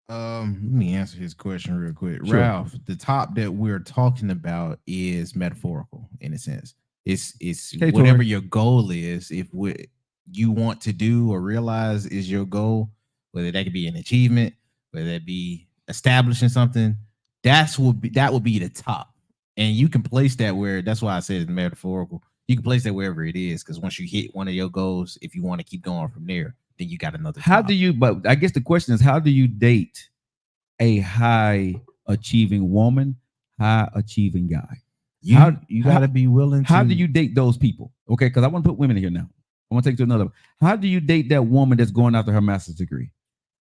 Let me answer his question real quick. Sure. Ralph, the top that we're talking about is metaphorical in a sense. It's Okay, whatever Tori. your goal is. If what you want to do or realize is your goal, whether that could be an achievement, whether that be establishing something, that would be the top. And you can place that where, that's why I said it's metaphorical. You can place that wherever it is, because once you hit one of your goals, if you want to keep going from there, then you got another How top. do you, but I guess the question is, how do you date a high achieving woman, high achieving guy? You got to be willing to. How do you date those people? Okay, because I want to put women in here now. I want to take to another. How do you date that woman that's going after her master's degree?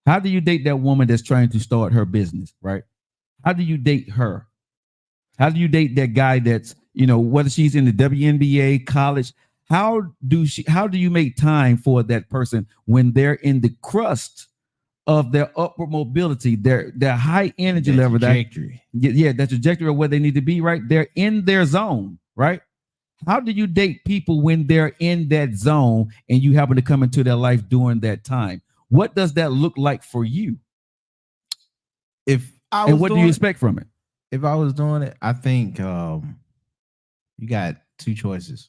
How do you date that woman that's trying to start her business, right? How do you date her? How do you date that guy that's, you know, whether she's in the WNBA, college? How do you make time for that person when they're in the crust of their upward mobility, their high energy level, trajectory? That trajectory of where they need to be, right? They're in their zone, right? How do you date people when they're in that zone and you happen to come into their life during that time? What does that look like for you? And what do you expect from it? If I was doing it, I think you got two choices.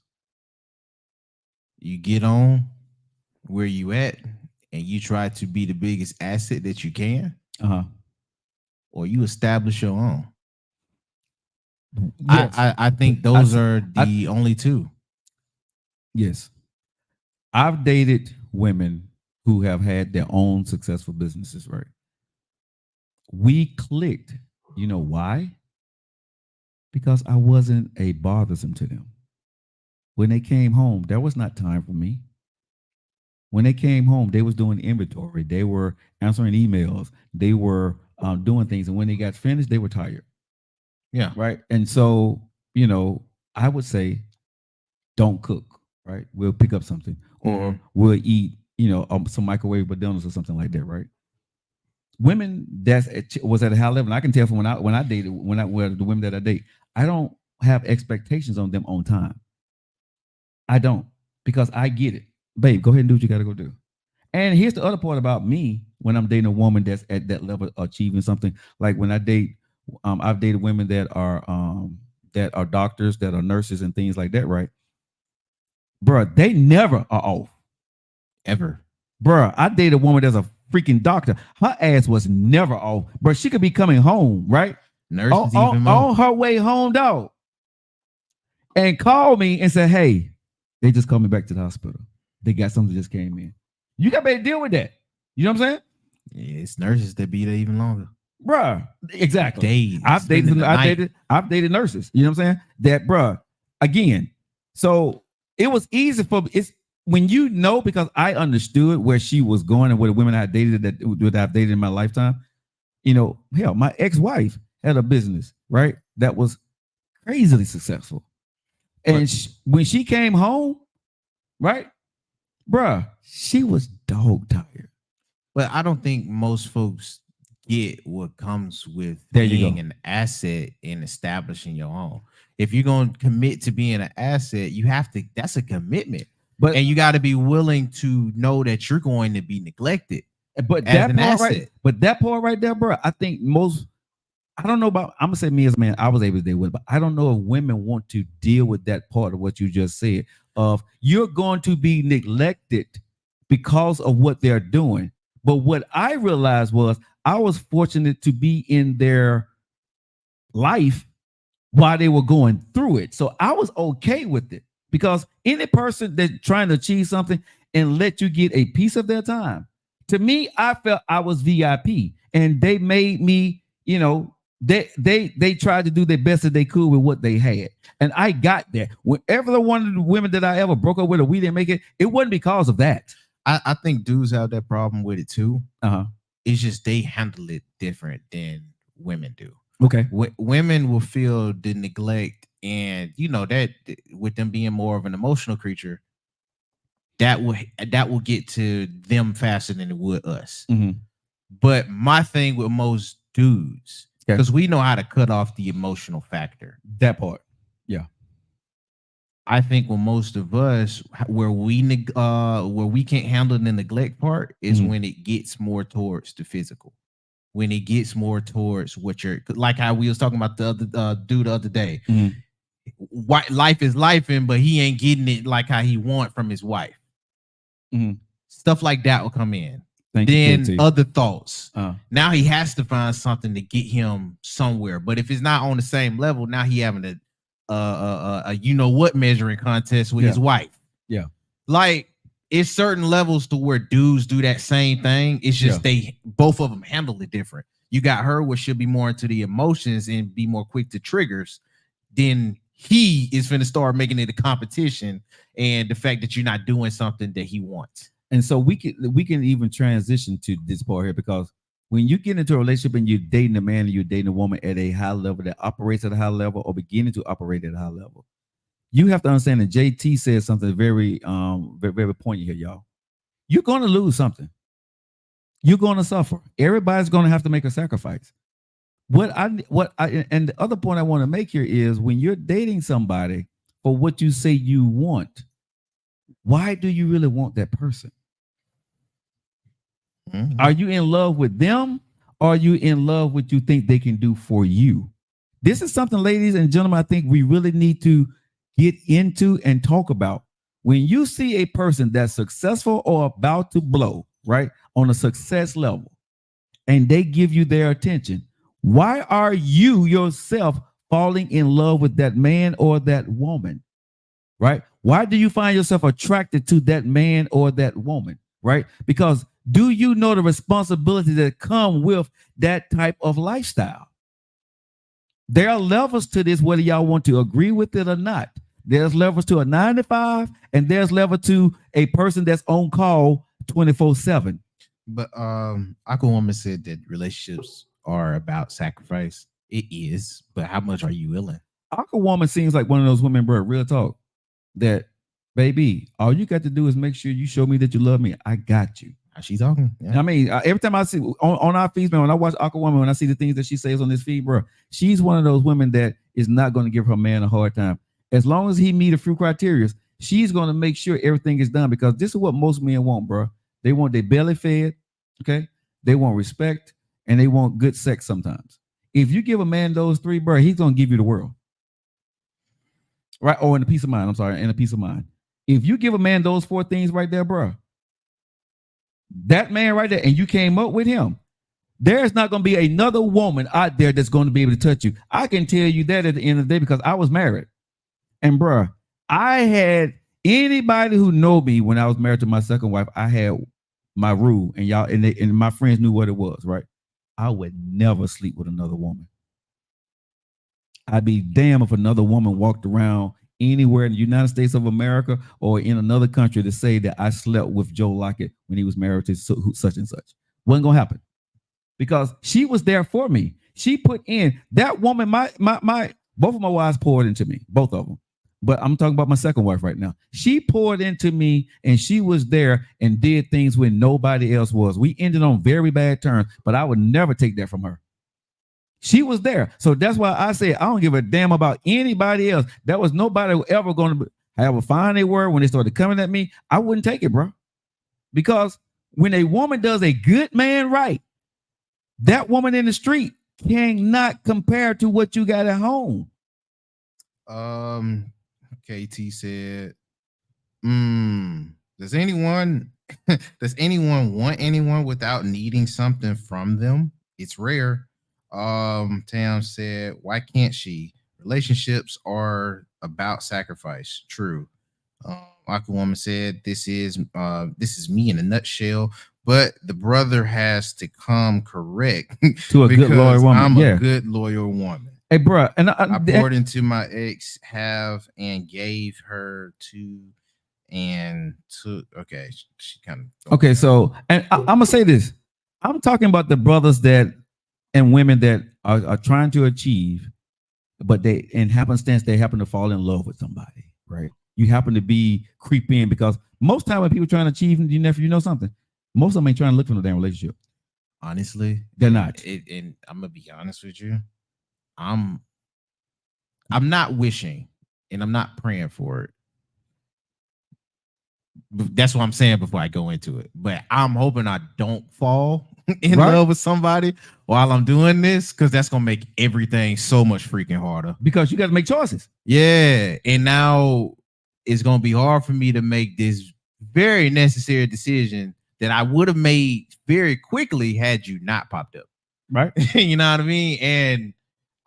You get on where you at and you try to be the biggest asset that you can, or you establish your own. Yes. I think those are the only two. Yes. I've dated women who have had their own successful businesses, right? We clicked. You know why? Because I wasn't a bothersome to them. When they came home, there was not time for me. When they came home, they was doing inventory. They were answering emails. They were doing things. And when they got finished, they were tired. Yeah. Right. And so, you know, I would say, don't cook. Right. We'll pick up something, or we'll eat, you know, some microwave dinners or something like that. Right. Women was at a high level. And I can tell from when I dated, the women that I date, I don't have expectations on them on time. I don't, because I get it. Babe, go ahead and do what you got to go do. And here's the other part about me when I'm dating a woman that's at that level of achieving something. Like when I date, I've dated women that are doctors, that are nurses and things like that, right? Bruh, they never are off. Ever. Bruh, I dated a woman that's a freaking doctor. Her ass was never off. Bruh, she could be coming home, right? Nurses even more. On her way home, dog. And call me and say, hey, they just called me back to the hospital. They got something that just came in. You got to deal with that. You know what I'm saying? Yeah, it's nurses that be there even longer. Bruh, exactly. Days. I've dated nurses. You know what I'm saying? That, bruh, again. So it was easy it's when you know, because I understood where she was going and where the women I dated that I've dated in my lifetime. You know, hell, my ex-wife had a business, right? That was crazily successful. And when she came home, right, bruh, she was dog tired. But I don't think most folks get what comes with There you being go. an asset and establishing your own. If you're going to commit to being an asset, you have to, that's a commitment. But And you got to be willing to know that you're going to be neglected but as that an part asset. right, but that part right there, bro. I think most. I don't know about. I'm gonna say me as a man. I was able to deal with it, but I don't know if women want to deal with that part of what you just said. Of you're going to be neglected because of what they're doing. But what I realized was I was fortunate to be in their life while they were going through it. So I was okay with it because any person that's trying to achieve something and let you get a piece of their time, to me, I felt I was VIP and they made me, they tried to do their best that they could with what they had. And I got there. Whenever one of the women that I ever broke up with or we didn't make it, it wasn't because of that. I think dudes have that problem with it too. Uh-huh. It's just they handle it different than women do. Okay. Women will feel the neglect, and that with them being more of an emotional creature, that will get to them faster than it would us. Mm-hmm. But my thing with most dudes, because we know how to cut off the emotional factor. That part, yeah. I think with most of us, where we can't handle the neglect part is when it gets more towards the physical. When it gets more towards what you're, like how we was talking about the other dude the other day. Life is lifing, but he ain't getting it like how he want from his wife. Stuff like that will come in. Then other thoughts. Now he has to find something to get him somewhere. But if it's not on the same level, now he having a what measuring contest with his wife. Yeah. Like it's certain levels to where dudes do that same thing. It's just both of them handle it different. You got her where she'll be more into the emotions and be more quick to triggers. Then he is finna start making it a competition and the fact that you're not doing something that he wants. And so we can even transition to this part here, because when you get into a relationship and you're dating a man and you're dating a woman at a high level that operates at a high level or beginning to operate at a high level, you have to understand that JT said something very, very poignant here, y'all. You're going to lose something. You're going to suffer. Everybody's going to have to make a sacrifice. And the other point I want to make here is when you're dating somebody for what you say you want, why do you really want that person? Are you in love with them? Or are you in love with what you think they can do for you? This is something, ladies and gentlemen, I think we really need to get into and talk about. When you see a person that's successful or about to blow, right, on a success level, and they give you their attention, why are you yourself falling in love with that man or that woman, right? Why do you find yourself attracted to that man or that woman, right? Because do you know the responsibility that come with that type of lifestyle? There are levels to this, whether y'all want to agree with it or not. There's levels to a 9 to 5, and there's level to a person that's on call 24/7. But Aquawoman said that relationships are about sacrifice. It is, but how much are you willing? Aquawoman seems like one of those women, bro, real talk, that, baby, all you got to do is make sure you show me that you love me. I got you. How she talking? Yeah. I mean, every time I see on our feeds, man, when I watch Aquawoman, when I see the things that she says on this feed, bro, she's one of those women that is not going to give her man a hard time. As long as he meet a few criteria, she's going to make sure everything is done, because this is what most men want, bro. They want their belly fed, okay? They want respect, and they want good sex sometimes. If you give a man those three, bro, he's going to give you the world. Right? Or in a peace of mind. I'm sorry, in a peace of mind. If you give a man those 4 things right there, bro, that man right there, and you came up with him, there's not going to be another woman out there that's going to be able to touch you. I can tell you that at the end of the day, because I was married. And bro, I had anybody who know me when I was married to my second wife, I had my rule, and y'all and my friends knew what it was, right? I would never sleep with another woman. I'd be damned if another woman walked around anywhere in the United States of America or in another country to say that I slept with Joe Lockett when he was married to such and such. Wasn't gonna happen, because she was there for me. She put in that woman. My both of my wives poured into me, both of them. But I'm talking about my second wife right now. She poured into me and she was there and did things when nobody else was. We ended on very bad terms, but I would never take that from her. She was there. So that's why I say I don't give a damn about anybody else. That was nobody ever going to have a fine they were when they started coming at me. I wouldn't take it, bro. Because when a woman does a good man right, that woman in the street cannot compare to what you got at home. KT said, does anyone want anyone without needing something from them? It's rare. Tam said, why can't she? Relationships are about sacrifice. True. Aquawoman said, this is me in a nutshell, but the brother has to come correct to a good loyal woman. I'm a good loyal woman. Hey, bro, and I poured into my ex, have and gave her to, and to. Okay, she kind of. Okay, so and I'm gonna say this. I'm talking about the brothers that and women that are trying to achieve, but they in happenstance they happen to fall in love with somebody, right? You happen to be creep in because most time when people trying to achieve, you know something. Most of them ain't trying to look for no damn relationship. Honestly, they're not. And I'm gonna be honest with you. I'm not wishing and I'm not praying for it. That's what I'm saying before I go into it. But I'm hoping I don't fall in love with somebody while I'm doing this, because that's gonna make everything so much freaking harder. Because you got to make choices. Yeah. And now it's gonna be hard for me to make this very necessary decision that I would have made very quickly had you not popped up. Right. You know what I mean? And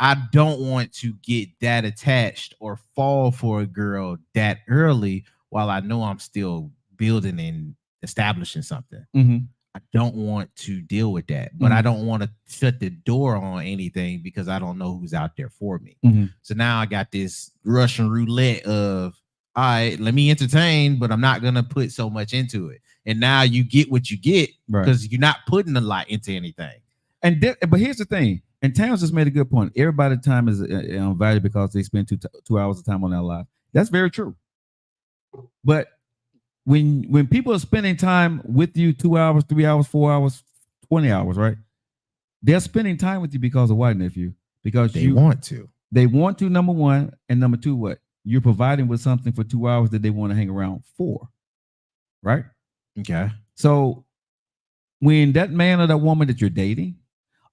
I don't want to get that attached or fall for a girl that early while I know I'm still building and establishing something. Mm-hmm. I don't want to deal with that, but I don't want to shut the door on anything because I don't know who's out there for me. Mm-hmm. So now I got this Russian roulette of, all right, let me entertain, but I'm not going to put so much into it. And now you get what you get because you're not putting a lot into anything. And but here's the thing. And Towns just made a good point. Everybody's time is valuable because they spend 2 hours of time on their life. That's very true. But when people are spending time with you 2 hours, 3 hours, 4 hours, 20 hours, right? They're spending time with you because of what, nephew? Because they want to. They want to, number one. And number two, what? You're providing with something for 2 hours that they want to hang around for. Right? Okay. So when that man or that woman that you're dating,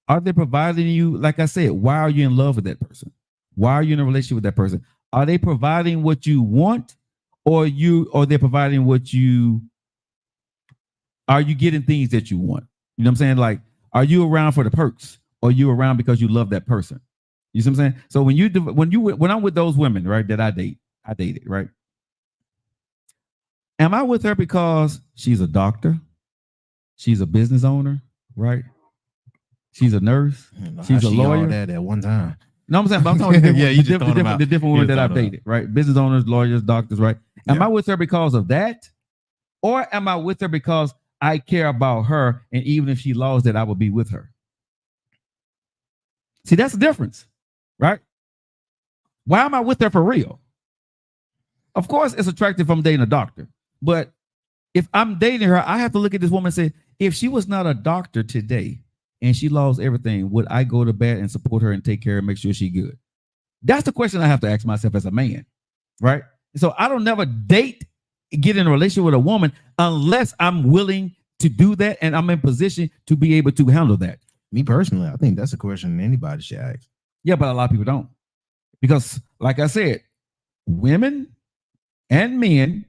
are they providing you, like I said, why are you in love with that person? Why are you in a relationship with that person? Are they providing what you want, or they're providing what you are you getting things that you want? You know what I'm saying? Like, are you around for the perks, or are you around because you love that person? You see what I'm saying? So when I'm with those women, right, that I dated, right? Am I with her because she's a doctor? She's a business owner, right? She's a nurse. She's a lawyer. All that at one time. No, I'm saying, but I'm talking the different women that I've dated, right? Business owners, lawyers, doctors, right? Am I with her because of that? Or am I with her because I care about her, and even if she lost that, I will be with her? See, that's the difference, right? Why am I with her for real? Of course, it's attractive if I'm dating a doctor. But if I'm dating her, I have to look at this woman and say, if she was not a doctor today, and she lost everything, would I go to bed and support her and take care and make sure she's good? That's the question I have to ask myself as a man, right? So I don't never get in a relationship with a woman unless I'm willing to do that and I'm in position to be able to handle that. Me personally, I think that's a question anybody should ask. Yeah, but a lot of people don't. Because like I said, women and men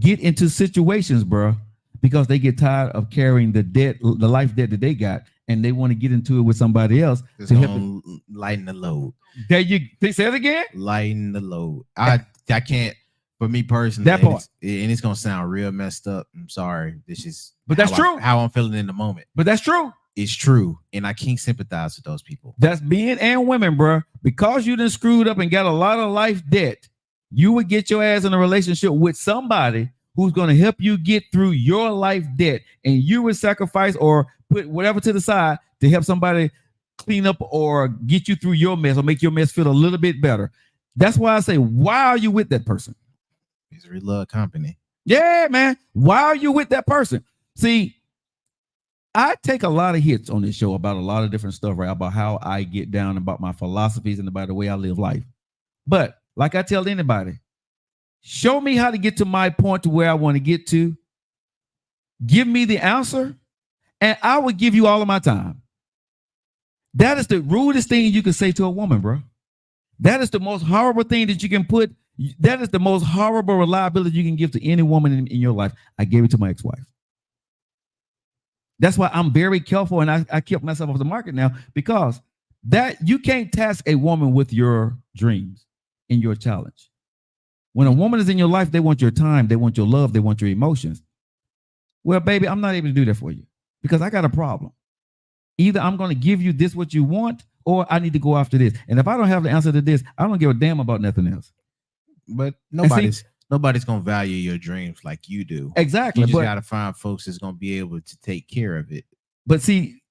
get into situations, bro, because they get tired of carrying the life debt that they got, and they want to get into it with somebody else to help lighten the load. There you say it again. Lighten the load. I can't. For me personally, that part, and it's gonna sound real messed up. I'm sorry. This is, but that's true. How I'm feeling in the moment. But that's true. It's true, and I can't sympathize with those people. That's men and women, bro. Because you done screwed up and got a lot of life debt, you would get your ass in a relationship with somebody who's going to help you get through your life debt, and you would sacrifice or put whatever to the side to help somebody clean up or get you through your mess or make your mess feel a little bit better. That's why I say, why are you with that person? Misery love company. Yeah, man. Why are you with that person? See, I take a lot of hits on this show about a lot of different stuff, right? About how I get down, about my philosophies, and about the way I live life. But like I tell anybody, show me how to get to my point to where I want to get to. Give me the answer, and I will give you all of my time. That is the rudest thing you can say to a woman, bro. That is the most horrible thing that you can put. That is the most horrible reliability you can give to any woman in your life. I gave it to my ex-wife. That's why I'm very careful, and I kept myself off the market now, because that you can't task a woman with your dreams and your challenge. When a woman is in your life, they want your time, they want your love, they want your emotions. Well, baby, I'm not able to do that for you because I got a problem. Either I'm going to give you this what you want, or I need to go after this. And if I don't have the answer to this, I don't give a damn about nothing else. But nobody's gonna value your dreams like you do. Exactly. You just gotta find folks that's gonna be able to take care of it. But see,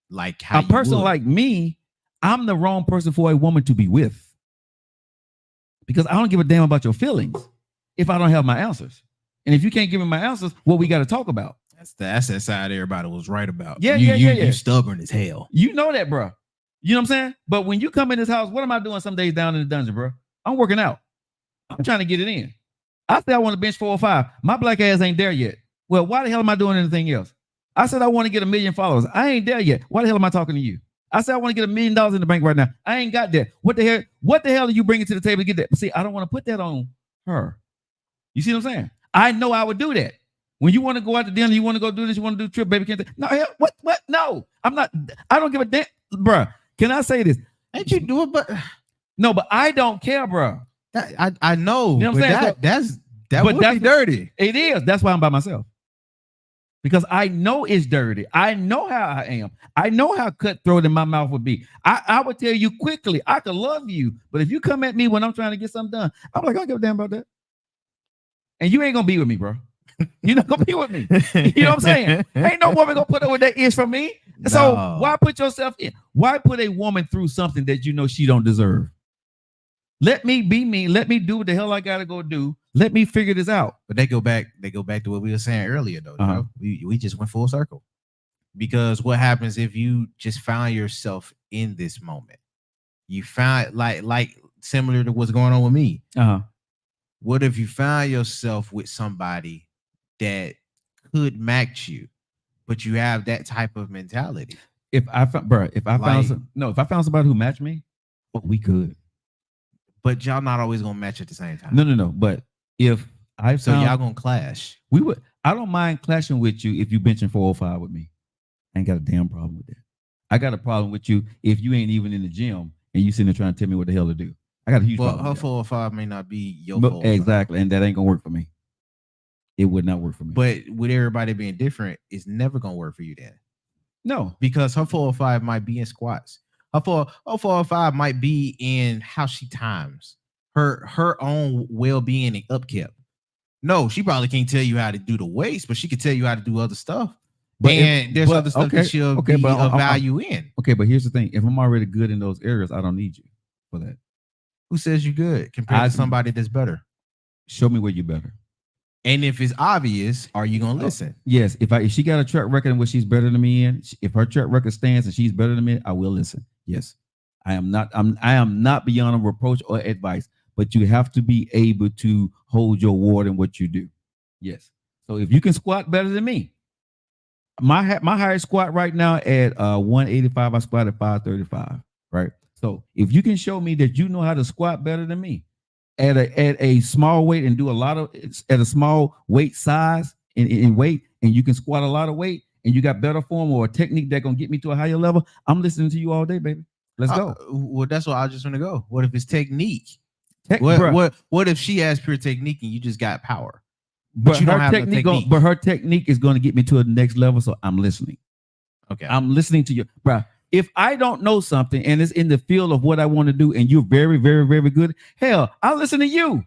like how a person like me, I'm the wrong person for a woman to be with, because I don't give a damn about your feelings if I don't have my answers. And if you can't give me my answers, what we got to talk about? That's that side everybody was right about. Yeah, you stubborn as hell. You know that, bro. You know what I'm saying? But when you come in this house, what am I doing some days down in the dungeon, bro? I'm working out. I'm trying to get it in. I said I want to bench 405. My black ass ain't there yet. Well, why the hell am I doing anything else? I said I want to get 1 million followers. I ain't there yet. Why the hell am I talking to you? I said I want to get $1 million in the bank right now. I ain't got that. What the hell? What the hell are you bringing to the table to get that? But see, I don't want to put that on her. You see what I'm saying? I know I would do that. When you want to go out to dinner, you want to go do this, you want to do a trip, baby, can't. No, hell, what? No, I'm not. I don't give a damn, bruh. Can I say this? Ain't you do it, but no, but I don't care, bruh. I know, you know what I'm saying? That would be dirty. It is. That's why I'm by myself. Because I know it's dirty. I know how I am. I know how cutthroat in my mouth would be. I would tell you quickly, I could love you, but if you come at me when I'm trying to get something done, I'm like, I don't give a damn about that. And you ain't gonna be with me, bro. You're not gonna be with me. You know what I'm saying? Ain't no woman gonna put up with that ish from me. No. So why put yourself in? Why put a woman through something that you know she don't deserve? Let me be me. Let me do what the hell I gotta go do. Let me figure this out. But they go back to what we were saying earlier, though. Uh-huh. We just went full circle. Because what happens if you just find yourself in this moment? You find like similar to what's going on with me. Uh-huh. What if you find yourself with somebody that could match you, but you have that type of mentality? If I found somebody who matched me, we could. But y'all not always gonna match at the same time. No. But if y'all gonna clash. We would. I don't mind clashing with you if you benching 405 with me. I ain't got a damn problem with that. I got a problem with you if you ain't even in the gym and you sitting there trying to tell me what the hell to do. I got a huge problem. Her 405 may not be your 405. Exactly, and that ain't gonna work for me. It would not work for me. But with everybody being different, it's never gonna work for you then. No, because her 405 might be in squats. Her 405 might be in how she times her own well-being and upkeep. No, she probably can't tell you how to do the weights, but she can tell you how to do other stuff. But there's other stuff that she'll be of value in. Okay, but here's the thing: if I'm already good in those areas, I don't need you for that. Who says you good compared to somebody that's better? Show me where you're better. And if it's obvious, are you gonna listen? Yes. If she got a track record in what she's better than me in, if her track record stands and she's better than me, I will listen. Yes. I am not beyond a reproach or advice, but you have to be able to hold your word in what you do. Yes. So if you can squat better than me, my highest squat right now at 185, I squat at 535. Right. So if you can show me that you know how to squat better than me at a small weight and do a lot of at a small weight size in weight, and you can squat a lot of weight and you got better form or a technique that's gonna get me to a higher level, I'm listening to you all day, baby. Let's go. Well, that's what I just want to go. What if it's technique? What if she has pure technique and you just got power? But you don't have technique. But her technique is going to get me to the next level, so I'm listening. Okay, I'm listening to you, bro. If I don't know something and it's in the field of what I want to do, and you're very, very, very good, hell, I'll listen to you.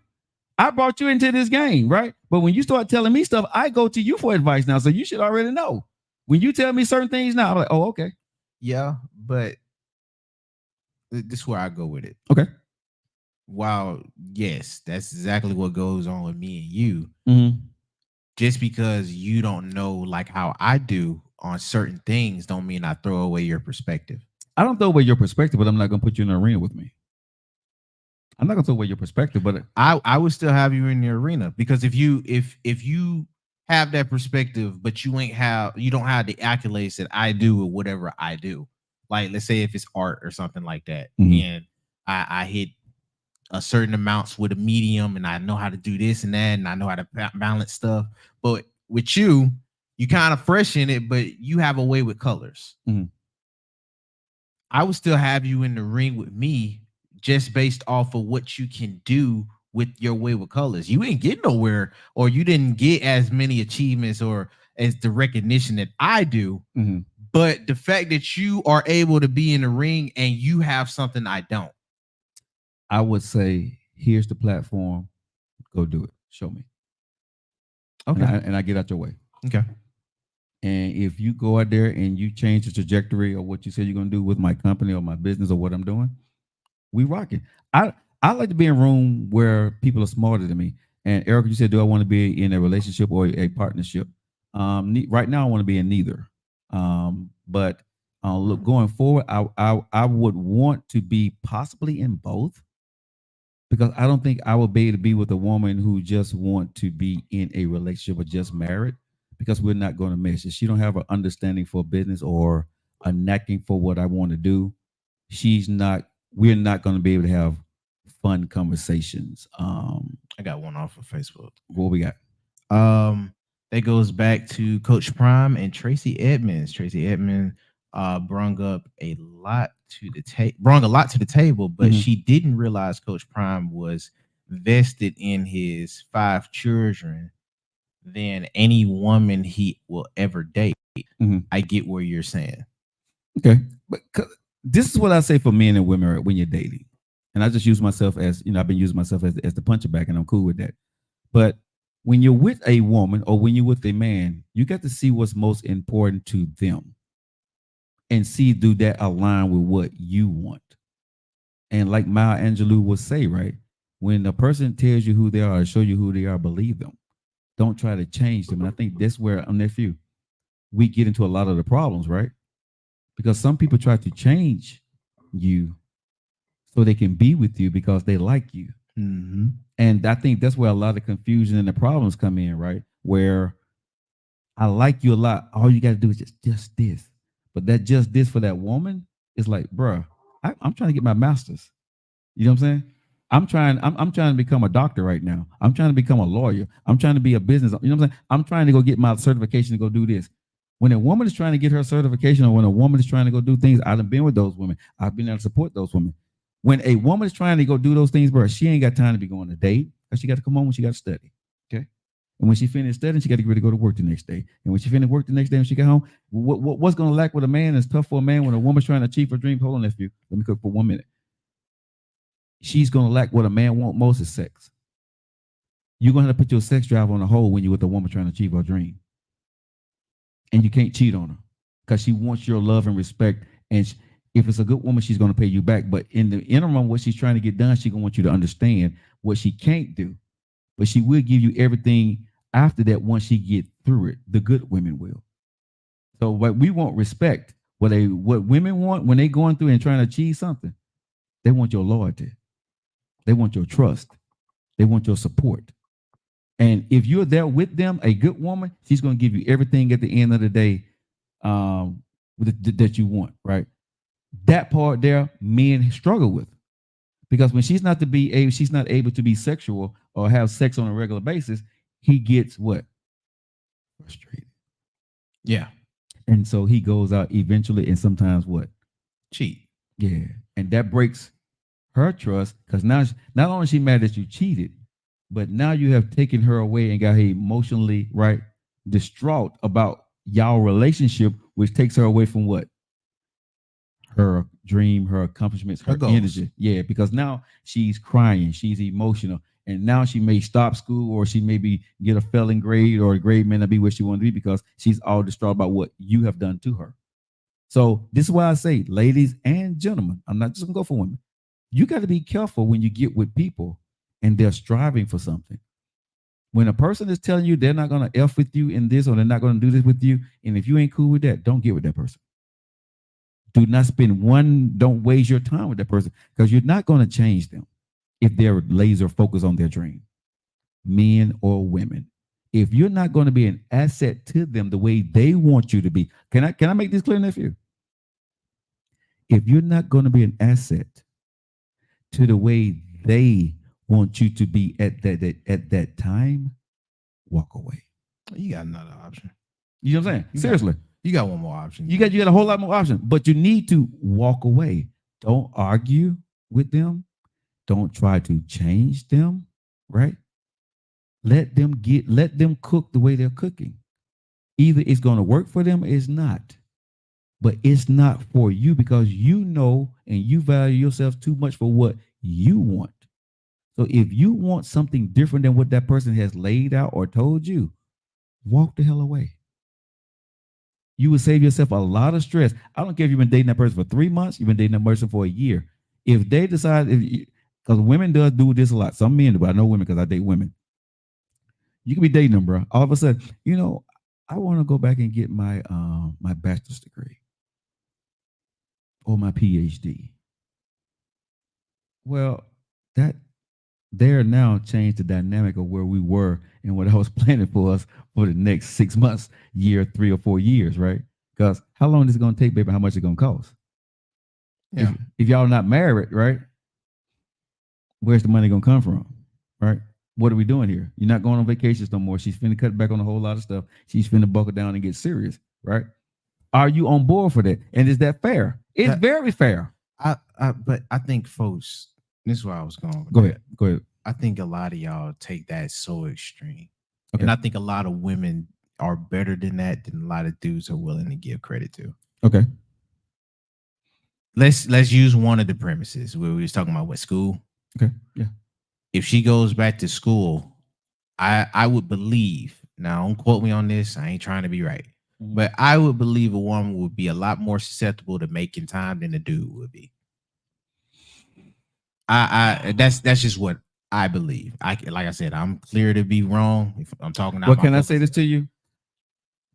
I brought you into this game, right? But when you start telling me stuff, I go to you for advice now. So you should already know. When you tell me certain things now, I'm like, oh, okay. Yeah, but this is where I go with it. Okay. while yes, that's exactly what goes on with me and you. Mm-hmm. Just because you don't know like how I do on certain things, don't mean I throw away your perspective. I don't throw away your perspective, but I'm not gonna put you in the arena with me. I'm not gonna throw away your perspective, but I would still have you in the arena because if you have that perspective, but you don't have the accolades that I do with whatever I do. Like let's say if it's art or something like that, and I hit a certain amounts with a medium, and I know how to do this and that, and I know how to balance stuff. But with you, you kind of fresh in it, but you have a way with colors. I would still have you in the ring with me just based off of what you can do with your way with colors. You ain't get nowhere, or you didn't get as many achievements or as the recognition that I do. But the fact that you are able to be in the ring and you have something I don't, I would say, here's the platform. Go do it. Show me. Okay. And I get out your way. Okay. And if you go out there and you change the trajectory of what you said you're going to do with my company or my business or what I'm doing, we rock it. I like to be in a room where people are smarter than me. And Eric, you said, do I want to be in a relationship or a partnership? Right now, I want to be in neither. But look, going forward, I would want to be possibly in both, because I don't think I would be able to be with a woman who just want to be in a relationship or just married, because we're not going to mesh. If she don't have an understanding for business or a necking for what I want to do, we're not going to be able to have fun conversations. I got one off of Facebook. What we got? That goes back to Coach Prime and Tracy Edmonds. Tracy Edmonds brought a lot to the table, but she didn't realize Coach Prime was vested in his 5 children than any woman he will ever date. I get where you're saying. Okay, but this is what I say for men and women when you're dating, and I just use myself as, I've been using myself as the puncher back, and I'm cool with that. But when you're with a woman or when you're with a man, you got to see what's most important to them and see, do that align with what you want. And like Maya Angelou would say, right? When a person tells you who they are or show you who they are, believe them. Don't try to change them. And I think that's where, on nephew, we get into a lot of the problems, right? Because some people try to change you so they can be with you because they like you. And I think that's where a lot of confusion and the problems come in, right? Where I like you a lot. All you got to do is just this. But that just this for that woman is like, bruh, I'm trying to get my master's. You know what I'm saying? I'm trying to become a doctor right now. I'm trying to become a lawyer. I'm trying to be a business. You know what I'm saying? I'm trying to go get my certification to go do this. When a woman is trying to get her certification, or when a woman is trying to go do things, I've been with those women. I've been there to support those women. When a woman is trying to go do those things, bro, she ain't got time to be going to date, because she got to come home when she got to study. Okay. And when she finished studying, she got to get ready to go to work the next day. And when she finished work the next day, when she get home, what's going to lack with a man is tough for a man when a woman's trying to achieve her dream. Hold on, nephew. Let me cook for 1 minute. She's going to lack what a man wants most is sex. You're going to have to put your sex drive on the hold when you're with a woman trying to achieve her dream. And you can't cheat on her because she wants your love and respect. And if it's a good woman, she's going to pay you back. But in the interim, what she's trying to get done, she's going to want you to understand what she can't do. But she will give you everything after that once she get through it. The good women will. So what we want respect. What women want when they going through and trying to achieve something, they want your loyalty. They want your trust. They want your support. And if you're there with them, a good woman, she's going to give you everything at the end of the day that you want, right? That part there, men struggle with, because when she's not able to be sexual or have sex on a regular basis, he gets what? Frustrated. Yeah. And so he goes out eventually, and sometimes what? Cheat. Yeah. And that breaks her trust, because now not only is she mad that you cheated, but now you have taken her away and got her emotionally, right, distraught about y'all relationship, which takes her away from what? Her dream, her accomplishments, her energy. Yeah, because now she's crying, she's emotional, and now she may stop school, or she maybe get a failing grade, or a grade may not be where she wants to be, because she's all distraught about what you have done to her. So this is why I say, ladies and gentlemen, I'm not just gonna go for women. You got to be careful when you get with people and they're striving for something. When a person is telling you they're not going to F with you in this or they're not going to do this with you, and if you ain't cool with that, don't get with that person. Do not don't waste your time with that person because you're not going to change them if they're laser focused on their dream, men or women. If you're not going to be an asset to them the way they want you to be, can I make this clear, nephew? If you're not going to be an asset to the way they want you to be at that time, walk away. You got another option. You know what I'm saying? Seriously. You got one more option. You got a whole lot more options, but you need to walk away. Don't argue with them. Don't try to change them, right? Let them cook the way they're cooking. Either it's going to work for them or it's not. But it's not for you because you know and you value yourself too much for what you want. So if you want something different than what that person has laid out or told you, walk the hell away. You would save yourself a lot of stress. I don't care if you've been dating that person for 3 months, you've been dating that person for a year. If they decide, because women do this a lot. Some men do, but I know women because I date women. You can be dating them, bro. All of a sudden, I want to go back and get my my bachelor's degree or my PhD. Well, that there now changed the dynamic of where we were and what I was planning for us for the next 6 months, year, 3 or 4 years, right? Because how long is it going to take, baby? How much is it going to cost? Yeah. If y'all not married, right? Where's the money going to come from, right? What are we doing here? You're not going on vacations no more. She's finna cut back on a whole lot of stuff. She's finna buckle down and get serious, right? Are you on board for that? And is that fair? It's very fair. But I think folks, this is where I was going. Go ahead. I think a lot of y'all take that so extreme. Okay. And I think a lot of women are better than that than a lot of dudes are willing to give credit to. Okay. Let's use one of the premises where we was talking about school. Okay. Yeah. If she goes back to school, I would believe, now don't quote me on this, I ain't trying to be right, but I would believe a woman would be a lot more susceptible to making time than a dude would be. That's just what I believe. Like I said, I'm clear to be wrong. If I'm talking out. Well, can I say this to you?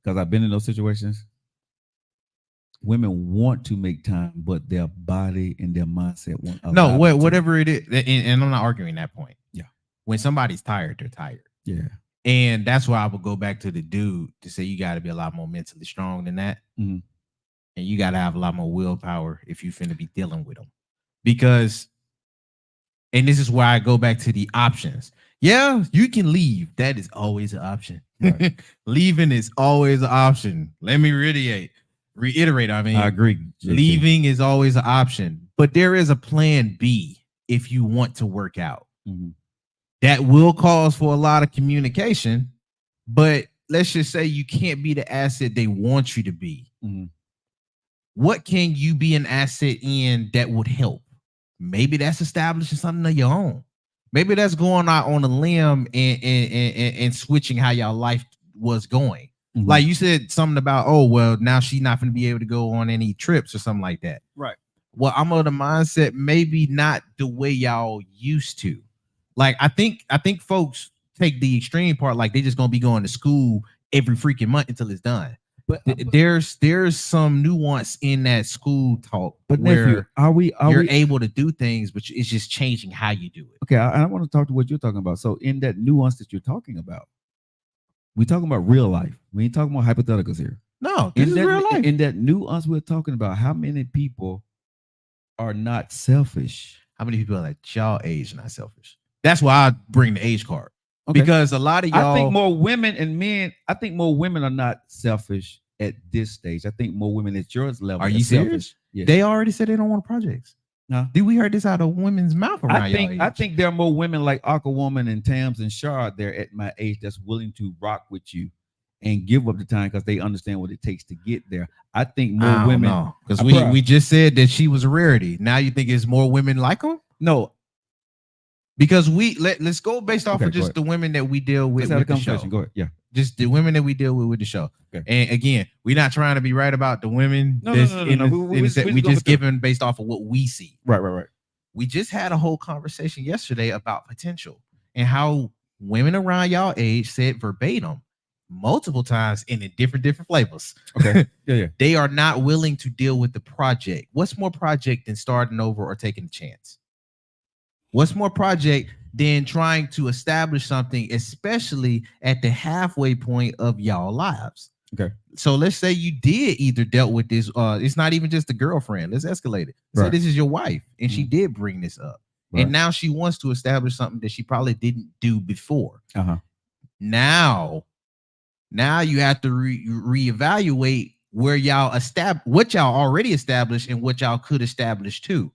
Because I've been in those situations. Women want to make time, but their body and their mindset won't. No, whatever it is, and I'm not arguing that point. Yeah. When somebody's tired, they're tired. Yeah. And that's why I would go back to the dude to say you got to be a lot more mentally strong than that. Mm-hmm. And you got to have a lot more willpower if you finna be dealing with them. Because, and this is why I go back to the options. Yeah, you can leave. That is always an option. Right. Leaving is always an option. Let me reiterate. I mean, I agree. Leaving is always an option, but there is a plan B if you want to work out. Mm-hmm. That will cause for a lot of communication, but let's just say you can't be the asset they want you to be. Mm-hmm. What can you be an asset in that would help? Maybe that's establishing something of your own. Maybe that's going out on a limb and switching how y'all life was going. Mm-hmm. Like you said something about, oh, well, now she's not going to be able to go on any trips or something like that. Right. Well, I'm of the mindset, maybe not the way y'all used to. Like, I think folks take the extreme part, like they just going to be going to school every freaking month until it's done. But there's some nuance in that school talk. But where nephew, you're able to do things, but it's just changing how you do it. Okay, I want to talk to what you're talking about. So in that nuance that you're talking about, we're talking about real life. We ain't talking about hypotheticals here. No, this is real life. In that nuance we're talking about, how many people are not selfish? How many people at y'all age are not selfish? That's why I bring the age card. Okay. Because a lot of y'all, I think more women and men, I think more women are not selfish at this stage. I think more women at your level are you serious? Yes. They already said they don't want projects. No. Did we heard this out of women's mouth around I think there are more women like Aqua Woman and Tams and Shard there at my age that's willing to rock with you and give up the time because they understand what it takes to get there. I think more women, because we just said that she was a rarity. Now you think it's more women like them? No. Because let's go based off of just the women that we deal with. Let's have a conversation. Go ahead. Yeah. Just the women that we deal with the show. Okay. And again, we're not trying to be right about the women. No. We just giving based off of what we see. Right. we just had a whole conversation yesterday about potential and how women around y'all age said verbatim multiple times and in different flavors. Okay. Yeah. They are not willing to deal with the project. What's more project than starting over or taking a chance? What's more project than trying to establish something, especially at the halfway point of y'all lives? Okay. So let's say you did either dealt with this. It's not even just a girlfriend. Let's escalate it. Say this is your wife, and she did bring this up, and now she wants to establish something that she probably didn't do before. Now you have to reevaluate where y'all what y'all already established and what y'all could establish too.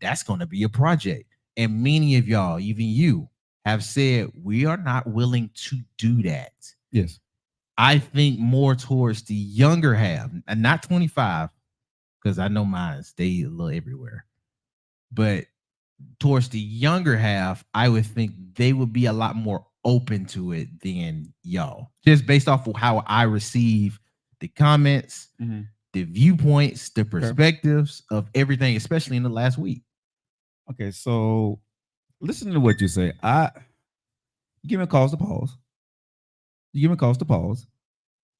That's going to be a project. And many of y'all, even you, have said we are not willing to do that. Yes. I think more towards the younger half, and not 25, because I know mine stay a little everywhere. But towards the younger half, I would think they would be a lot more open to it than y'all. Just based off of how I receive the comments, the viewpoints, the perspectives of everything, especially in the last week. Okay, so listen to what you say. You give me a cause to pause.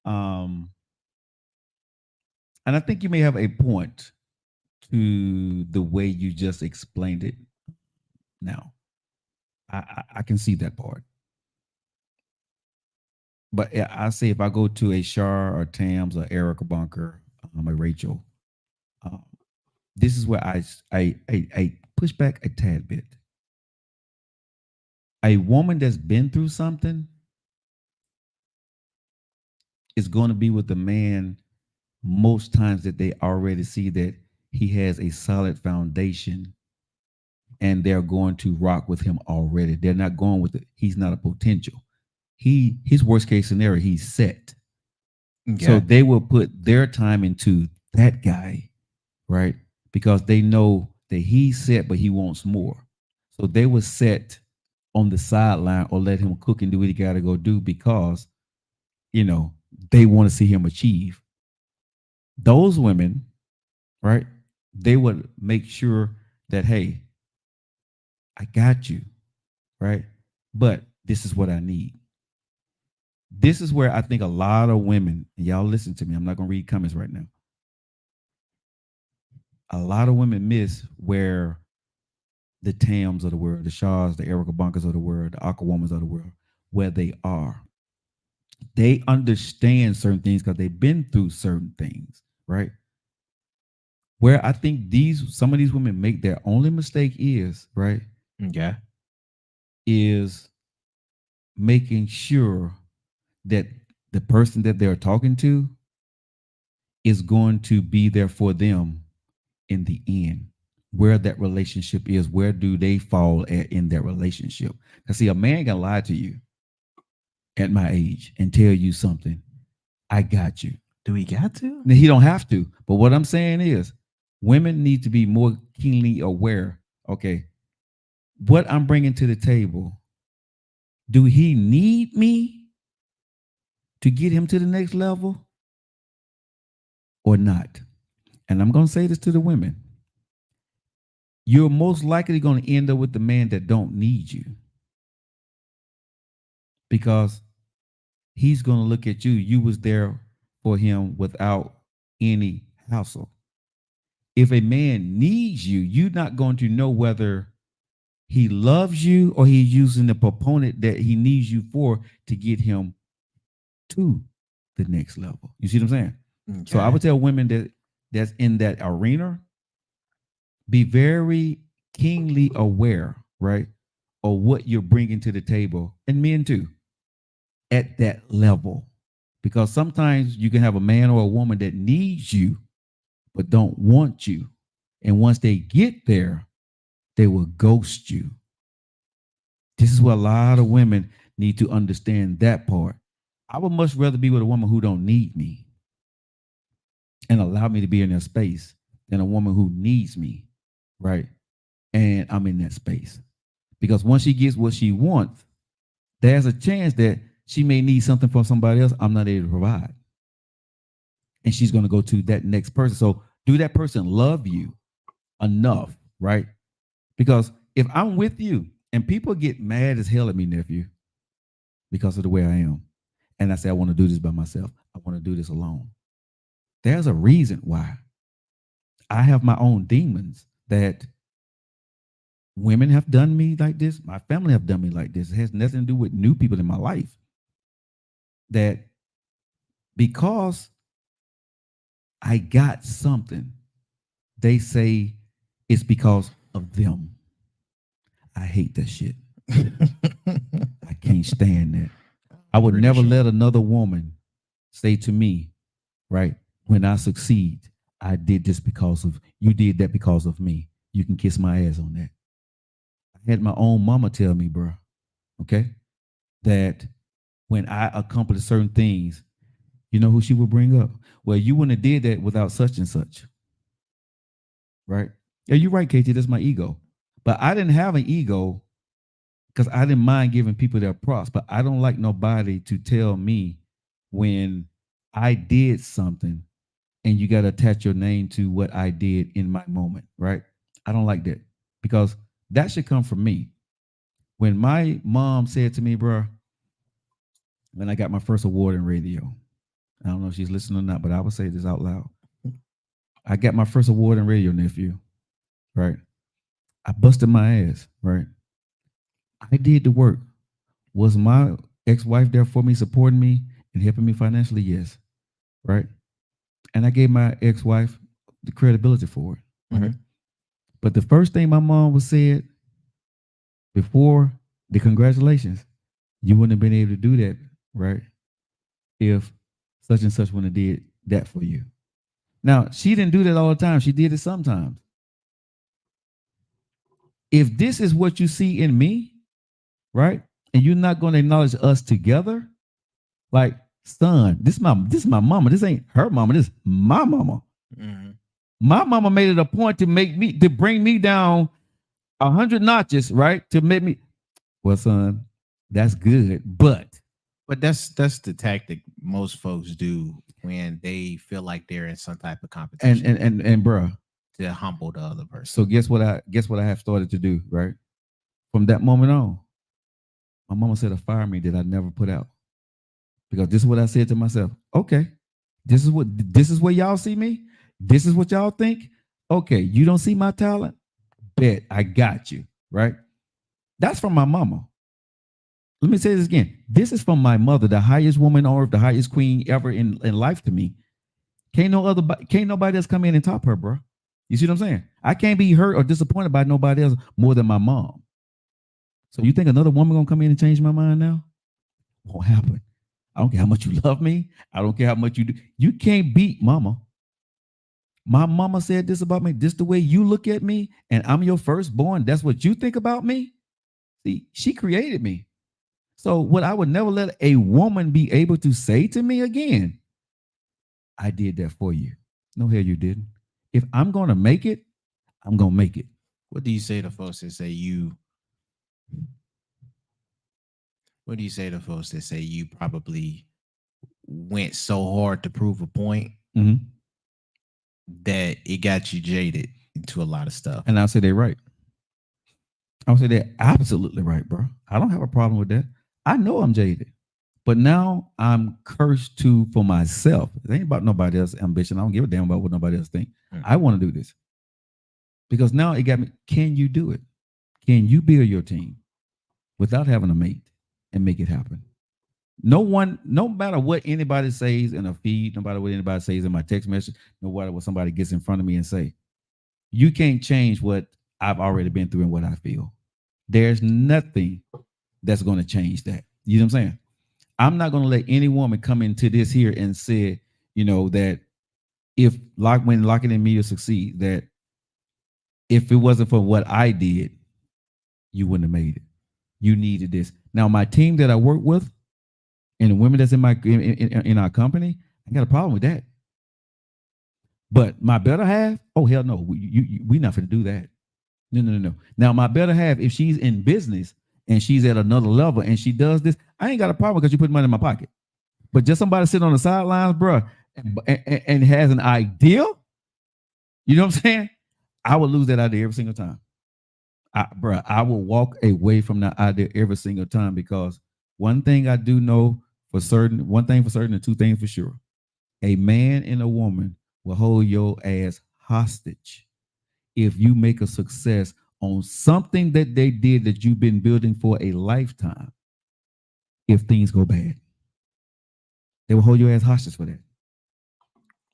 And I think you may have a point to the way you just explained it. Now, I can see that part. But I say if I go to a Shar or Tams or Erica Bunker, or Rachel, this is where I push back a tad bit. A woman that's been through something is going to be with the man most times that they already see that he has a solid foundation and they're going to rock with him already. They're not going with it. He's not a potential. His worst case scenario, he's set. Okay. So they will put their time into that guy, right? Because they know that he's set, but he wants more. So they will set on the sideline or let him cook and do what he got to go do because, they want to see him achieve. Those women, right? They would make sure that, hey, I got you, right? But this is what I need. This is where I think a lot of women, and y'all listen to me, I'm not going to read comments right now. A lot of women miss where the Tams of the world, the Shahs, the Erica Bunkers of the world, the Aquawomans of the world, where they are. They understand certain things because they've been through certain things, right? Where I think some of these women make their only mistake is, right? Yeah. Is making sure that the person that they're talking to is going to be there for them in the end. Where that relationship is, where do they fall at in that relationship? Because see, a man can lie to you at my age and tell you something. I got you. Do he got to? He don't have to. But what I'm saying is women need to be more keenly aware. Okay, what I'm bringing to the table, do he need me to get him to the next level or not? And I'm going to say this to the women. You're most likely going to end up with the man that don't need you because he's going to look at you. You was there for him without any hassle. If a man needs you, you're not going to know whether he loves you or he's using the proponent that he needs you for to get him to the next level. You see what I'm saying? Okay. So I would tell women that's in that arena, be very keenly aware, right, of what you're bringing to the table, and men too, at that level. Because sometimes you can have a man or a woman that needs you, but don't want you. And once they get there, they will ghost you. This is what a lot of women need to understand that part. I would much rather be with a woman who don't need me and allow me to be in their space than a woman who needs me, right? And I'm in that space. Because once she gets what she wants, there's a chance that she may need something from somebody else I'm not able to provide. And she's going to go to that next person. So do that person love you enough, right? Because if I'm with you and people get mad as hell at me, nephew, because of the way I am, and I say I want to do this by myself, I want to do this alone. There's a reason why. I have my own demons that women have done me like this. My family have done me like this. It has nothing to do with new people in my life. That because I got something, they say it's because of them. I hate that shit. I can't stand that. I would never let another woman say to me, right, when I succeed, I did this because of you, did that because of me. You can kiss my ass on that. I had my own mama tell me, bro, okay, that when I accomplished certain things, you know who she would bring up? Well, you wouldn't have did that without such and such. Right? Yeah, you're right, KT. That's my ego. But I didn't have an ego because I didn't mind giving people their props. But I don't like nobody to tell me when I did something and you got to attach your name to what I did in my moment, right? I don't like that because that should come from me. When my mom said to me, bro, when I got my first award in radio, I don't know if she's listening or not, but I will say this out loud. I got my first award in radio, nephew, right? I busted my ass, right? I did the work. Was my ex-wife there for me, supporting me and helping me financially? Yes, right? And I gave my ex-wife the credibility for it, right? Mm-hmm. But the first thing my mom was said before the congratulations, you wouldn't have been able to do that, right? If such and such wouldn't have did that for you. Now, she didn't do that all the time. She did it sometimes. If this is what you see in me, right, and you're not going to acknowledge us together, like, son, this is my mama. This ain't her mama. This is my mama. Mm-hmm. My mama made it a point to bring me down 100 notches, right? To make me, well, son, that's good, but that's the tactic most folks do when they feel like they're in some type of competition. And bruh, to humble the other person. So guess what I have started to do, right? From that moment on, my mama said a fire me that I never put out. Because this is what I said to myself. Okay, this is where y'all see me. This is what y'all think. Okay, you don't see my talent? Bet I got you, right? That's from my mama. Let me say this again. This is from my mother, the highest woman on earth, the highest queen ever in life to me. Can't nobody else come in and top her, bro. You see what I'm saying? I can't be hurt or disappointed by nobody else more than my mom. So you think another woman gonna come in and change my mind now? Won't happen. I don't care how much you love me. I don't care how much you do. You can't beat mama. My mama said this about me. This the way you look at me, and I'm your firstborn. That's what you think about me. See, she created me. So what I would never let a woman be able to say to me again, I did that for you. No, hell you didn't. If I'm going to make it, I'm going to make it. What do you say to folks that say you probably went so hard to prove a point that it got you jaded into a lot of stuff? And I'll say they're right. I'll say they're absolutely right, bro. I don't have a problem with that. I know I'm jaded, but now I'm cursed for myself. It ain't about nobody else's ambition. I don't give a damn about what nobody else think. I want to do this because now it got me. Can you do it? Can you build your team without having a mate and make it happen? No matter what anybody says in a feed, no matter what anybody says in my text message, no matter what somebody gets in front of me and say, you can't change what I've already been through and what I feel. There's nothing that's going to change that. You know what I'm saying? I'm not going to let any woman come into this here and say, that if when Lockett and Media succeed, that if it wasn't for what I did, you wouldn't have made it. You needed this. Now, my team that I work with and the women that's in our company, I got a problem with that. But my better half, oh, hell no, we not going to do that. No. Now, my better half, if she's in business and she's at another level and she does this, I ain't got a problem because you put money in my pocket. But just somebody sitting on the sidelines, bro, and has an idea, you know what I'm saying? I would lose that idea every single time. I will walk away from that idea every single time because one thing I do know for certain, and two things for sure. A man and a woman will hold your ass hostage if you make a success on something that they did that you've been building for a lifetime. If things go bad, they will hold your ass hostage for that.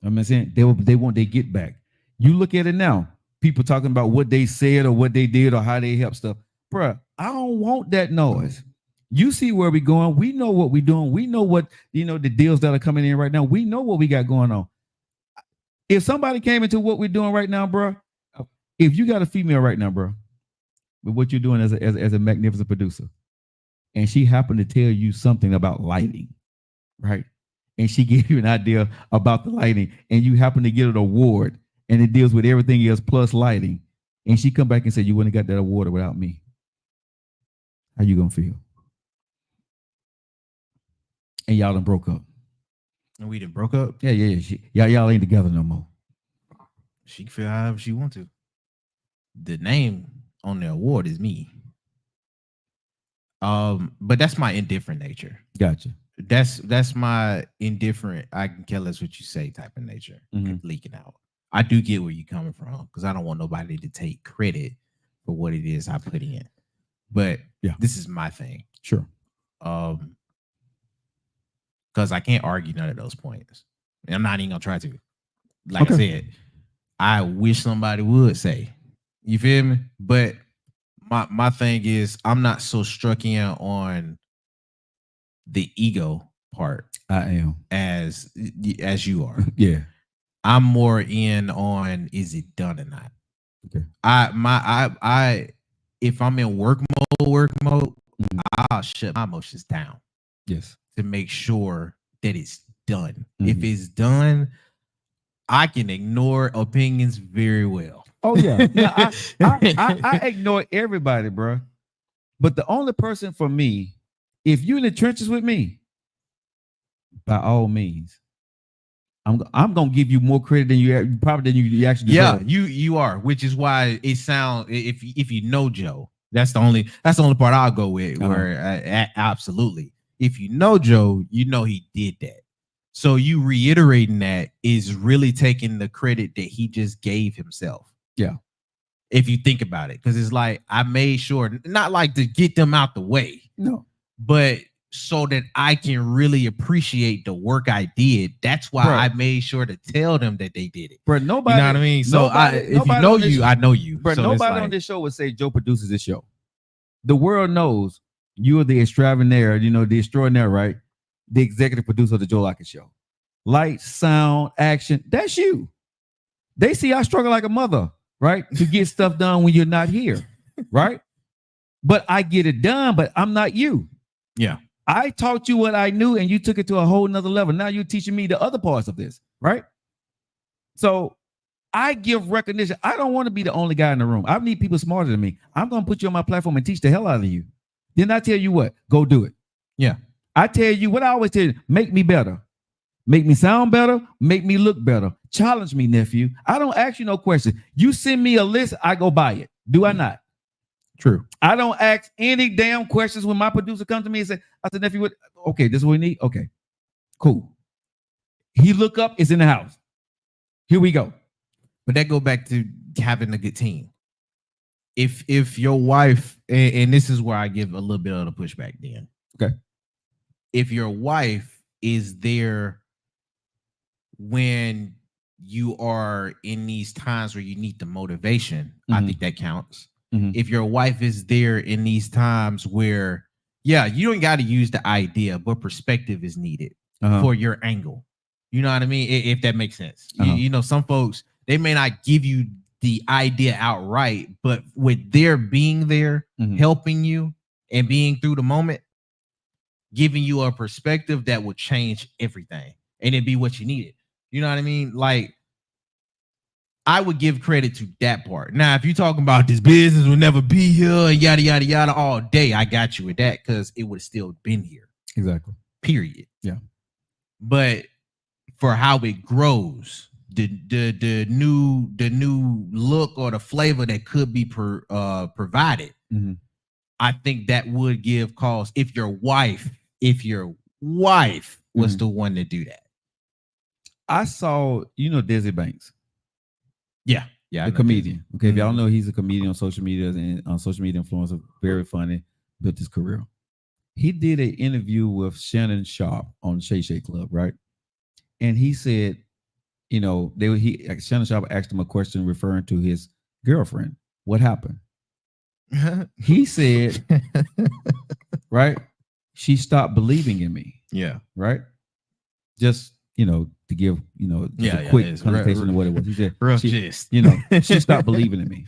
I'm saying they want their get back. You look at it now. People talking about what they said or what they did or how they helped stuff. Bruh, I don't want that noise. You see where we're going. We know what we're doing. We know what, the deals that are coming in right now. We know what we got going on. If somebody came into what we're doing right now, bro, if you got a female right now, bro, with what you're doing as a magnificent producer, and she happened to tell you something about lighting, right? And she gave you an idea about the lighting, and you happen to get an award, and it deals with everything else plus lighting, and she come back and say, you wouldn't have got that award without me. How you gonna feel? And y'all done broke up. And we done broke up? Yeah. Y'all ain't together no more. She can feel however she want to. The name on the award is me. But that's my indifferent nature. Gotcha. That's my indifferent, I can care less what you say type of nature leaking out. I do get where you're coming from because I don't want nobody to take credit for what it is I put in. But this is my thing. Sure. Because I can't argue none of those points. And I'm not even gonna try to. Like I said, I wish somebody would say. You feel me? But my thing is I'm not so struck in on the ego part. I am. As you are. Yeah. I'm more in on is it done or not. Okay. I if I'm in work mode, I'll shut my emotions down. Yes. To make sure that it's done. If it's done, I can ignore opinions very well. Oh yeah. I ignore everybody, bro. But the only person for me, if you're in the trenches with me, by all means, I'm gonna give you more credit than you actually deserve. Yeah, you are, which is why it sounds if you know Joe, that's the only part I'll go with. Where absolutely, if you know Joe, you know he did that. So you reiterating that is really taking the credit that he just gave himself. Yeah. If you think about it, because it's like I made sure, not like to get them out the way, no, but so that I can really appreciate the work I did. That's why I made sure to tell them that they did it. Bro, nobody, you know what I mean? So if you know you, I know you. But so nobody on this show would say Joe produces this show. The world knows you are the extraordinaire, the extraordinaire, right? The executive producer of the Joe Lockett Show. Light, sound, action, that's you. They see I struggle like a mother, right? To get stuff done when you're not here, right? But I get it done, but I'm not you. Yeah. I taught you what I knew and you took it to a whole nother level. Now you're teaching me the other parts of this, right? So I give recognition. I don't want to be the only guy in the room. I need people smarter than me. I'm going to put you on my platform and teach the hell out of you. Then I tell you what, go do it. Yeah. I tell you what I always tell you, make me better. Make me sound better, make me look better. Challenge me, nephew. I don't ask you no questions. You send me a list, I go buy it. Do I not? True. I don't ask any damn questions when my producer comes to me and say, I said, nephew, okay, this is what we need? Okay, cool. He look up, it's in the house. Here we go. But that go back to having a good team. If your wife, and this is where I give a little bit of the pushback then. Okay. If your wife is there when you are in these times where you need the motivation, I think that counts. If your wife is there in these times where, you don't got to use the idea, but perspective is needed for your angle. You know what I mean? If that makes sense. You know, some folks, they may not give you the idea outright, but with their being there, helping you and being through the moment, giving you a perspective that will change everything and it be what you needed. You know what I mean? Like, I would give credit to that part. Now, if you're talking about this business will never be here and yada, yada, yada all day, I got you with that because it would have still been here. Exactly. Period. Yeah. But for how it grows, the new look or the flavor that could be provided. Mm-hmm. I think that would give cause if your wife was the one to do that. I saw, Desi Banks. Yeah, the comedian. Okay, if y'all don't know, he's a comedian on social media and on social media influencer, very funny, built his career. He did an interview with Shannon Sharp on Shay Shay Club, right? And he said, Shannon Sharp asked him a question referring to his girlfriend. What happened? He said, right? She stopped believing in me. Yeah. Right? Just, to give, a quick connotation of what it was. He said, she stopped believing in me.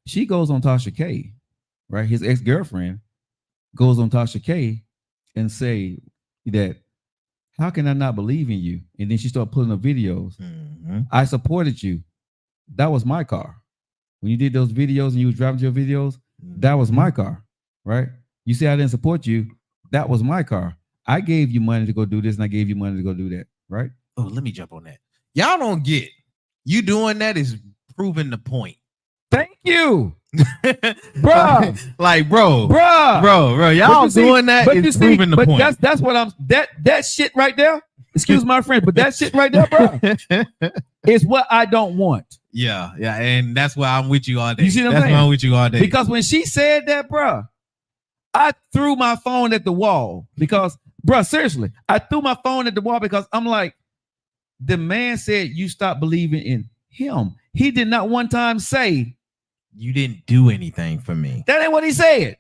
She goes on Tasha K, right? His ex-girlfriend goes on Tasha K and say that, how can I not believe in you? And then she started pulling up videos. Mm-hmm. I supported you. That was my car. When you did those videos and you was driving your videos, that was my car, right? You say I didn't support you. That was my car. I gave you money to go do this and I gave you money to go do that, right? Oh, let me jump on that. Y'all don't get you doing that is proving the point. Thank you. Bruh. Bro. Y'all doing that is proving the point. That's what I'm that shit right there. Excuse my friend, but that shit right there, bro, is what I don't want. Yeah, and that's why I'm with you all day. You see what I'm saying? Why I'm with you all day. Because when she said that, bro, I threw my phone at the wall because, bro, seriously, I threw my phone at the wall because I'm like, the man said you stopped believing in him. He did not one time say you didn't do anything for me. That ain't what he said.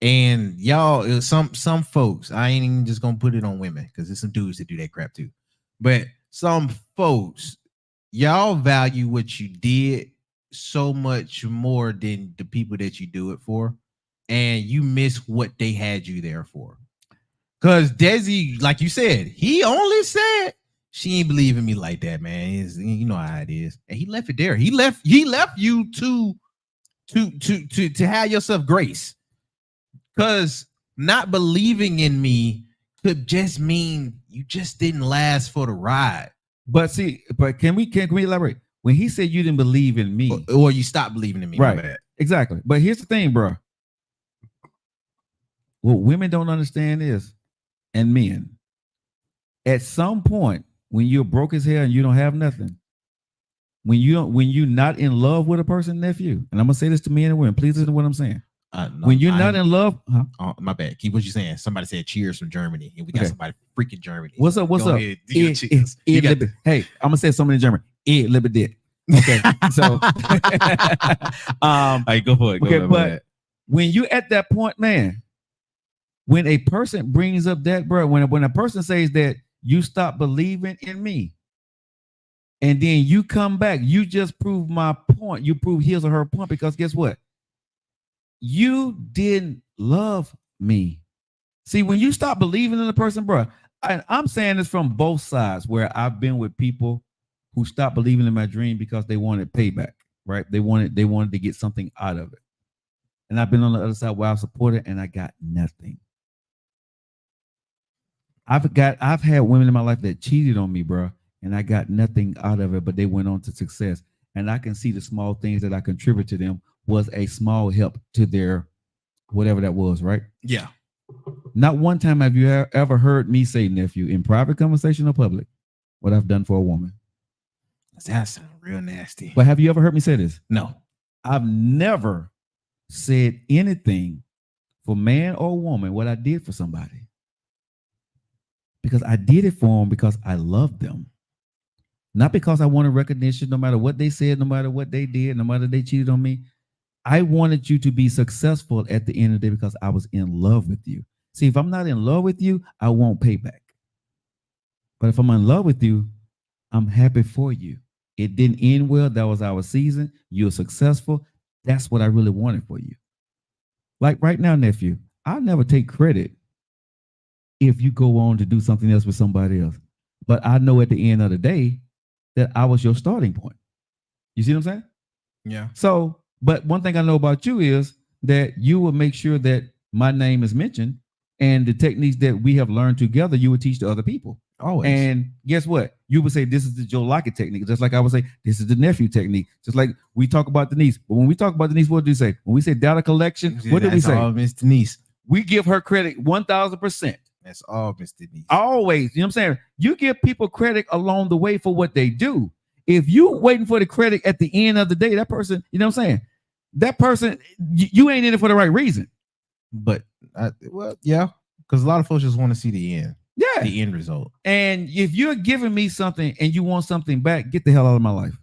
And y'all, some folks, I ain't even just gonna put it on women because there's some dudes that do that crap too. But some folks, y'all value what you did so much more than the people that you do it for, and you miss what they had you there for. Because Desi, like you said, he only said she ain't believe in me like that, man. You know how it is, and he left it there. He left you to have yourself grace. Because not believing in me could just mean you just didn't last for the ride. But can we elaborate? When he said you didn't believe in me, or you stopped believing in me, right? Exactly. But here's the thing, bro. What women don't understand is, and men, at some point when you're broke as hell and you don't have nothing, when you're not in love with a person, nephew, and I'm gonna say this to men and women, please listen to what I'm saying. No, when you're not in love, oh, my bad. Keep what you're saying. Somebody said cheers from Germany, and we got somebody freaking Germany. What's up? Hey, I'm gonna say something in German. Okay, so right, go for it. Okay, but when you at that point, man, when a person brings up that, bro, when a person says that you stop believing in me, and then you come back, you just prove my point. You prove his or her point, because guess what? You didn't love me. See, when you stop believing in a person, bro, I'm saying this from both sides, where I've been with people who stopped believing in my dream because they wanted payback, right? They wanted to get something out of it. And I've been on the other side where I've supported and I got nothing. I've had women in my life that cheated on me, bro, and I got nothing out of it, but they went on to success. And I can see the small things that I contribute to them was a small help to their whatever that was, right? Yeah. Not one time have you ever heard me say, nephew, in private conversation or public, what I've done for a woman. That sounds real nasty. But have you ever heard me say this? No. I've never said anything for man or woman what I did for somebody. Because I did it for them because I loved them. Not because I wanted recognition, no matter what they said, no matter what they did, no matter they cheated on me. I wanted you to be successful at the end of the day because I was in love with you. See, if I'm not in love with you, I won't pay back. But if I'm in love with you, I'm happy for you. It didn't end well. That was our season. You're successful. That's what I really wanted for you. Like right now, nephew, I'll never take credit if you go on to do something else with somebody else. But I know at the end of the day that I was your starting point. You see what I'm saying? Yeah. So, but one thing I know about you is that you will make sure that my name is mentioned and the techniques that we have learned together, you will teach to other people. Always. And guess what? You would say this is the Joe Lockett technique, just like I would say this is the nephew technique. Just like we talk about Denise, but when we talk about Denise, what do we say? When we say data collection, what do we say? All Miss Denise. We give her credit 1,000%. That's all Miss Denise. Always, you know what I'm saying? You give people credit along the way for what they do. If you waiting for the credit at the end of the day, that person, you know what I'm saying? That person, you ain't in it for the right reason. But yeah, because a lot of folks just want to see the end. Yeah, the end result. And if you're giving me something and you want something back, get the hell out of my life.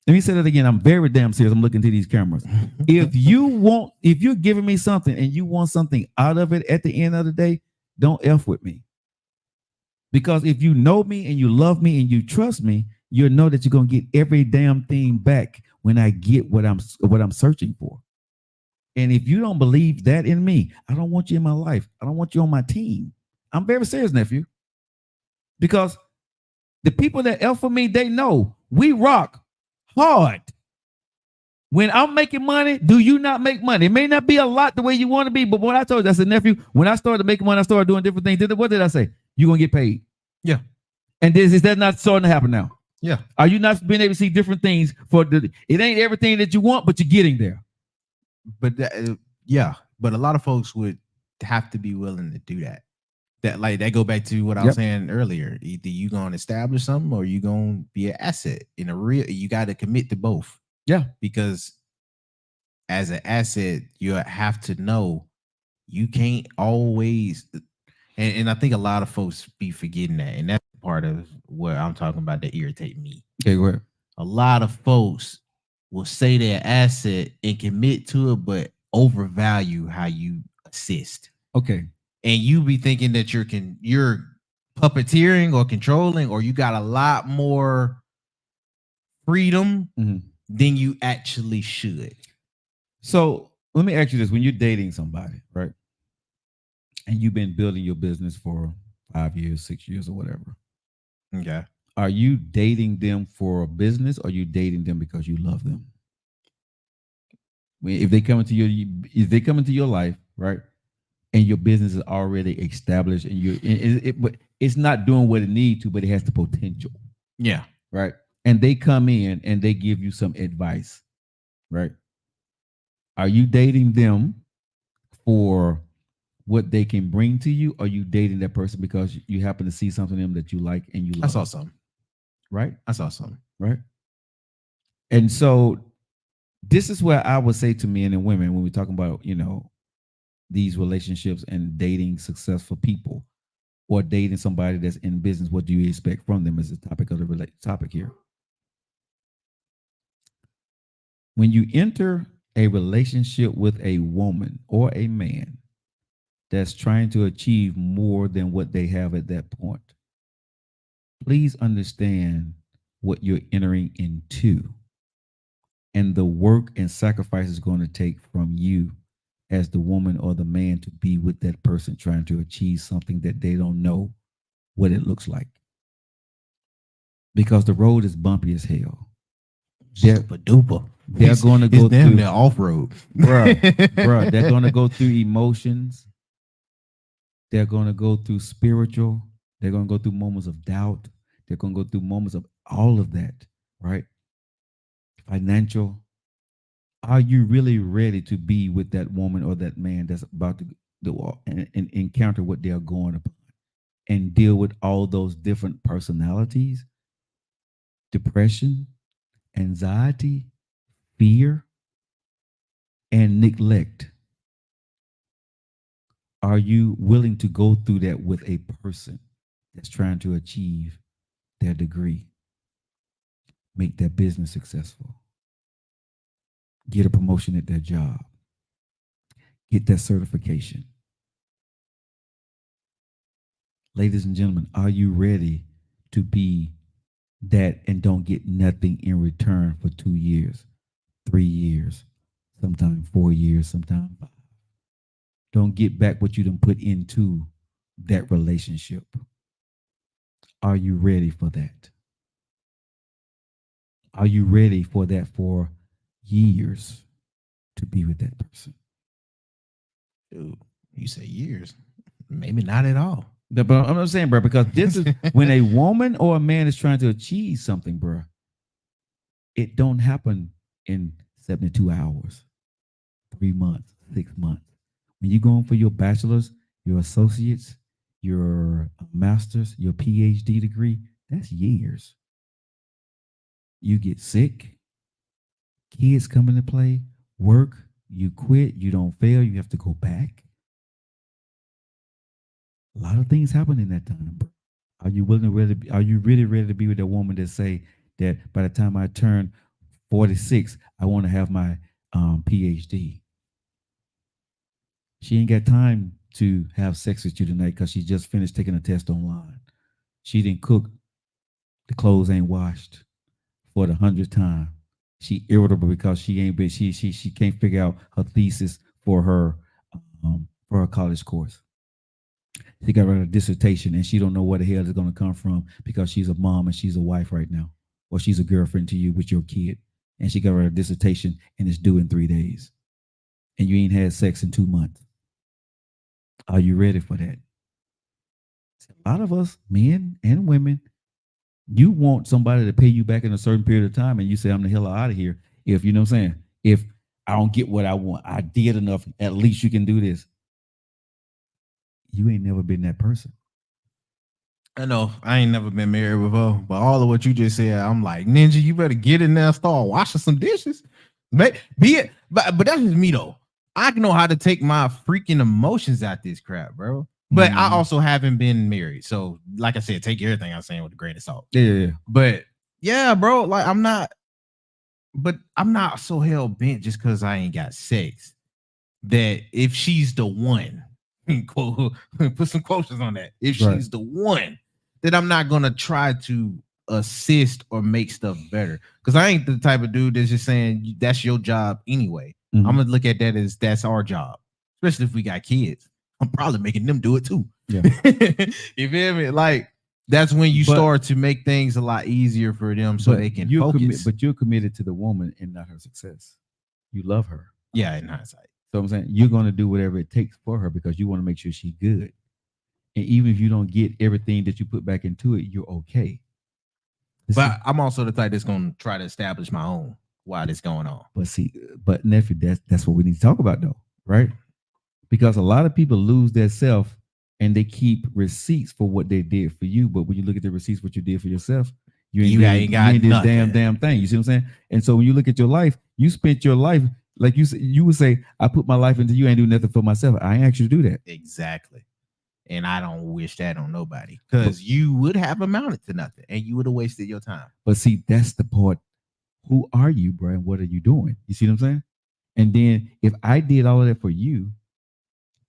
Let me say that again. I'm very damn serious. I'm looking to these cameras. If you're giving me something and you want something out of it at the end of the day, don't F with me. Because if you know me and you love me and you trust me, you'll know that you're gonna get every damn thing back when I get what I'm searching for. And if you don't believe that in me, I don't want you in my life. I don't want you on my team. I'm very serious, nephew. Because the people that F for me, they know we rock hard. When I'm making money, do you not make money? It may not be a lot the way you want to be, but what I told you, I said, nephew, when I started making money, I started doing different things. What did I say? You're going to get paid. Yeah. And is that not starting to happen now? Yeah. Are you not being able to see different things it ain't everything that you want, but you're getting there. But but a lot of folks would have to be willing to do that. That go back to what I was saying earlier. Either you gonna establish something or you gonna be an asset in a real. You got to commit to both. Yeah, because as an asset, you have to know you can't always. And I think a lot of folks be forgetting that, and that's part of what I'm talking about that irritate me. Okay, go ahead. A lot of folks will say they're asset and commit to it, but overvalue how you assist. Okay. And you be thinking that you're puppeteering or controlling, or you got a lot more freedom than you actually should. So let me ask you this: when you're dating somebody, right, and you've been building your business for 5 years, 6 years, or whatever, okay, are you dating them for a business, or are you dating them because you love them? If they come into your life, right, and your business is already established, and but it's not doing what it needs to, but it has the potential. Yeah. Right. And they come in and they give you some advice. Right. Are you dating them for what they can bring to you? Or are you dating that person because you happen to see something in them that you like and you love? I saw something. Right. I saw something. Right. And so this is where I would say to men and women when we're talking about, these relationships and dating successful people or dating somebody that's in business, what do you expect from them is the topic of the topic here. When you enter a relationship with a woman or a man that's trying to achieve more than what they have at that point, please understand what you're entering into and the work and sacrifice is going to take from you as the woman or the man to be with that person trying to achieve something that they don't know what it looks like. Because the road is bumpy as hell. Super duper. They're going to go through the off-road. Bruh, they're going to go through emotions. They're going to go through spiritual. They're going to go through moments of doubt. They're going to go through moments of all of that, right? Financial. Are you really ready to be with that woman or that man that's about to go and encounter what they're going upon and deal with all those different personalities, depression, anxiety, fear, and neglect? Are you willing to go through that with a person that's trying to achieve their degree, make their business successful, get a promotion at their job, get that certification? Ladies and gentlemen, are you ready to be that and don't get nothing in return for 2 years, 3 years, sometimes 4 years, sometimes 5? Don't get back what you done put into that relationship. Are you ready for that? Are you ready for that for years to be with that person? Dude, you say years. Maybe not at all. But I'm saying, bro, because this is when a woman or a man is trying to achieve something, bro. It don't happen in 72 hours, 3 months, 6 months. When you're going for your bachelor's, your associates, your master's, your PhD degree, that's years. You get sick, kids come into play, work, you quit, you don't fail, you have to go back. A lot of things happen in that time, bro. Are you willing to really? Are you really ready to be with a woman that say that by the time I turn 46, I want to have my PhD? She ain't got time to have sex with you tonight because she just finished taking a test online. She didn't cook. The clothes ain't washed for the 100th time. She irritable because she ain't been. She can't figure out her thesis for her college course. She got her dissertation and she don't know where the hell it's going to come from because she's a mom and she's a wife right now, or she's a girlfriend to you with your kid, and she got her dissertation and it's due in 3 days, and you ain't had sex in 2 months. Are you ready for that? A lot of us, men and women, you want somebody to pay you back in a certain period of time, and you say, "I'm the hell out of here." If you know what I'm saying, if I don't get what I want, I did enough. At least you can do this. You ain't never been that person. I know I ain't never been married before, but all of what you just said, I'm like, Ninja, you better get in there and start washing some dishes. But that's just me though. I know how to take my freaking emotions out this crap, bro. But I also haven't been married. So, like I said, take everything I'm saying with a grain of salt. Yeah. But yeah, bro, like I'm not so hell bent just because I ain't got sex that if she's the one, quote, put some quotes on that. If she's the one, that I'm not gonna try to assist or make stuff better. Because I ain't the type of dude that's just saying that's your job anyway. I'm gonna look at that as that's our job, especially if we got kids. I'm probably making them do it too. Yeah. You feel me? Like that's when you start to make things a lot easier for them so they can focus. But you're committed to the woman and not her success. You love her. Yeah, in hindsight. So I'm saying you're going to do whatever it takes for her because you want to make sure she's good. And even if you don't get everything that you put back into it, you're okay. But I'm also the type that's going to try to establish my own while this going on. But nephew, that's what we need to talk about though, right? Because a lot of people lose their self and they keep receipts for what they did for you. But when you look at the receipts, what you did for yourself, you ain't got damn thing. You see what I'm saying? And so when you look at your life, you spent your life, like you would say, I put my life into you, I ain't do nothing for myself. I ain't asked you to do that. Exactly. And I don't wish that on nobody because you would have amounted to nothing and you would have wasted your time. But see, that's the part. Who are you, bro? And what are you doing? You see what I'm saying? And then if I did all of that for you,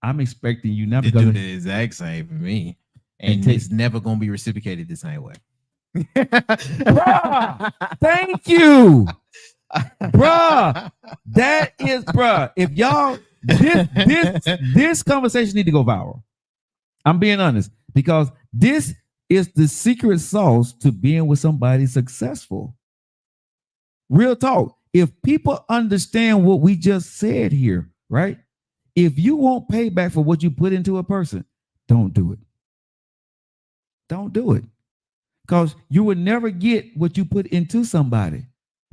I'm expecting you not to do the exact same for me. And it's never going to be reciprocated the same way. Bruh, thank you. Bruh. That is, bruh. If y'all, this conversation need to go viral. I'm being honest. Because this is the secret sauce to being with somebody successful. Real talk. If people understand what we just said here, right? If you won't pay back for what you put into a person, don't do it. Don't do it. Because you would never get what you put into somebody.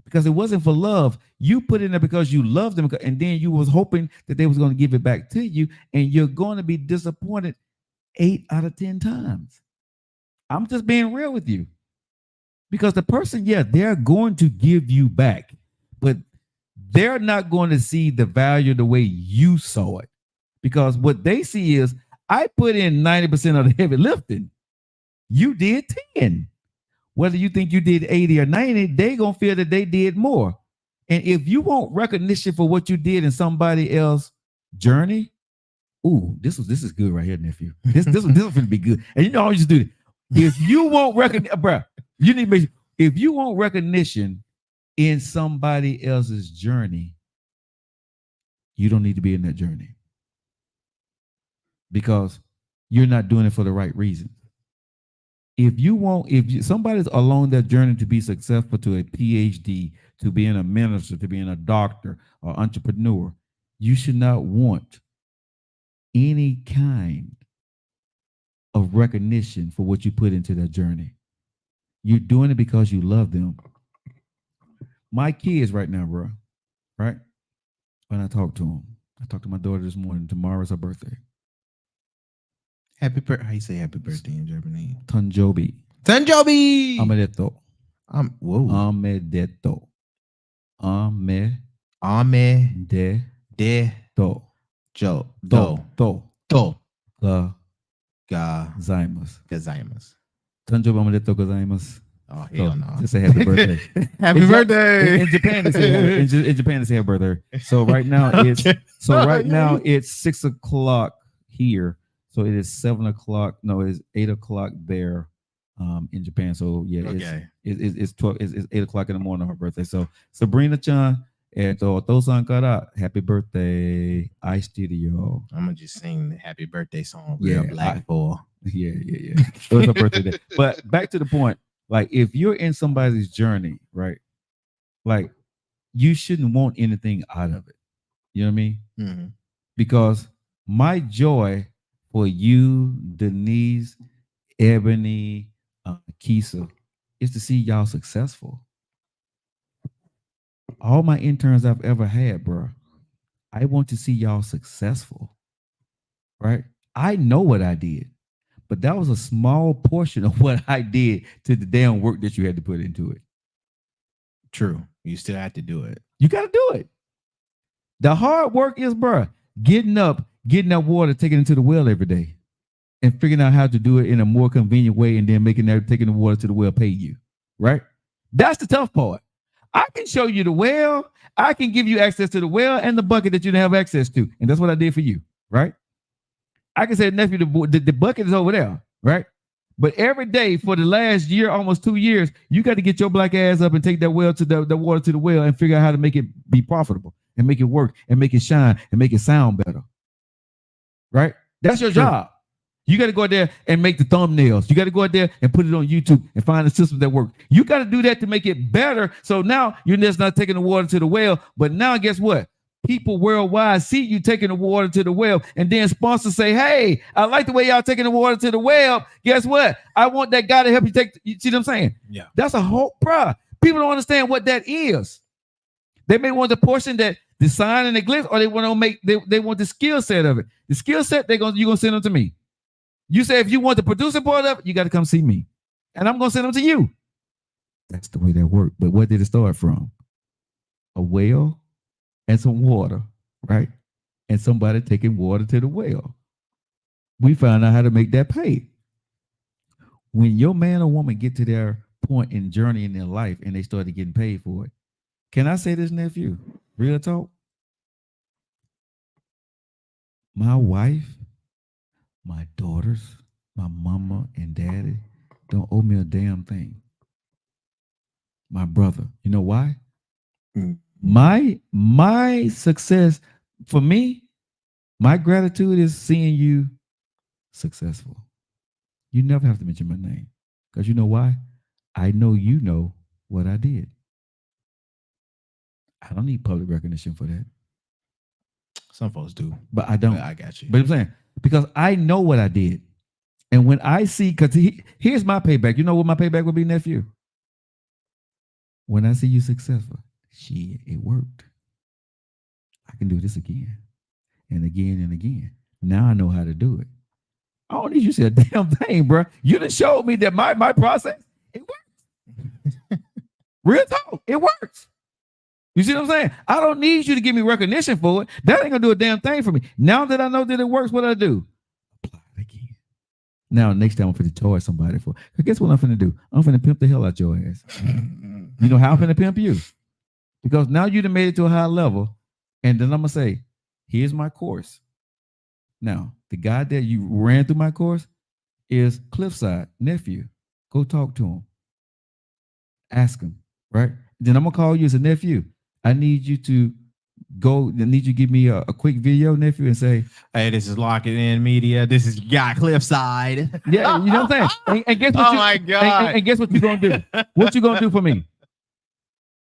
Because it wasn't for love. You put in there because you loved them, and then you was hoping that they was going to give it back to you, and you're going to be disappointed 8 out of 10 times. I'm just being real with you. Because the person, they're going to give you back, but they're not going to see the value the way you saw it. Because what they see is, I put in 90% of the heavy lifting. You did 10. Whether you think you did 80 or 90, they going to feel that they did more. And if you want recognition for what you did in somebody else's journey, ooh, this is good right here, nephew. This is going to be good. And you know, I just do it. If you want recognition, bro, you need to if you want recognition in somebody else's journey, you don't need to be in that journey because you're not doing it for the right reason. If somebody's along that journey to be successful, to a PhD, to being a minister, to being a doctor or entrepreneur, you should not want any kind of recognition for what you put into that journey. You're doing it because you love them. My kids right now, bro, right? When I talk to them, I talked to my daughter this morning. Tomorrow's her birthday. Happy birthday. How you say happy birthday in Germany? Tanjobi. Tanjobi. Amedeto. Whoa. Amedeto. De. Joe. Do. Gazaimas. Tanjobi amedeto gozaimasu. Oh, hell no. Just say happy birthday. Happy birthday. In Japan, they say in Japan they say happy birthday. So right now it's now it's 6 o'clock here. So it is 7 o'clock. No, it's 8 o'clock there in Japan. So yeah, it's 12. It's 8 o'clock in the morning on her birthday. So Sabrina-chan, Otosan kara happy birthday. I studio. I'm gonna just sing the happy birthday song. Real black for. Yeah. It was her birthday day. But back to the point. Like if you're in somebody's journey, right? Like you shouldn't want anything out of it. You know what I mean? Mm-hmm. Because my joy for you, Denise, Ebony, Kisa, is to see y'all successful. All my interns I've ever had, bro, I want to see y'all successful, right? I know what I did, but that was a small portion of what I did to the damn work that you had to put into it. True. You still have to do it. You got to do it. The hard work is, bro, getting up, getting that water, taking it to the well every day, and figuring out how to do it in a more convenient way, and then taking the water to the well pay you, right? That's the tough part. I can show you the well. I can give you access to the well and the bucket that you didn't have access to, and that's what I did for you, right? I can say, nephew, the bucket is over there, right? But every day for the last year, almost 2 years, you got to get your black ass up and take that well to the water to the well and figure out how to make it be profitable and make it work and make it shine and make it sound better, right? That's your job. You got to go out there and make the thumbnails. You got to go out there and put it on YouTube and find a system that works. You got to do that to make it better. So now you're just not taking the water to the well, but now guess what? People worldwide see you taking the water to the well, and then sponsors say, hey, I like the way y'all taking the water to the well. Guess what? I want that guy to help you take. You see what I'm saying? Yeah. That's a whole, bruh. People don't understand what that is. They may want the portion that the sign and the glitz, or they want to make, they want the skill set of it. The skill set, you're going to send them to me. You say, if you want the producer part of it, you got to come see me. And I'm going to send them to you. That's the way that worked. But where did it start from? A well and some water, right? And somebody taking water to the well. We found out how to make that pay. When your man or woman get to their point in journey in their life and they started getting paid for it, can I say this, nephew? Real talk? My wife, my daughters, my mama and daddy don't owe me a damn thing. My brother, you know why? My success, for me, my gratitude is seeing you successful. You never have to mention my name, because you know why? I know you know what I did. I don't need public recognition for that. Some folks do, but I don't. But I got you. But I'm saying, because I know what I did. And when I see, because here's my payback. You know what my payback would be, nephew? When I see you successful, shit, it worked. I can do this again and again and again. Now I know how to do it. I don't need you to say a damn thing, bro. You done showed me that my process, it works. Real talk, it works. You see what I'm saying? I don't need you to give me recognition for it. That ain't gonna do a damn thing for me. Now that I know that it works, what I do? Apply it again. Now, next time I'm finna charge somebody for it. Guess what I'm finna do? I'm finna pimp the hell out your ass. You know how I'm finna pimp you? Because now you done made it to a high level, and then I'm gonna say, here's my course. Now, the guy that you ran through my course is Cliffside, nephew. Go talk to him. Ask him, right? Then I'm gonna call you as a nephew. I need you to go. I need you to give me a quick video, nephew, and say, hey, this is Lock It In Media. This is Guy Cliffside. Yeah, you know what I'm saying? And guess what? Oh my God. And guess what you're gonna do? What you gonna do for me?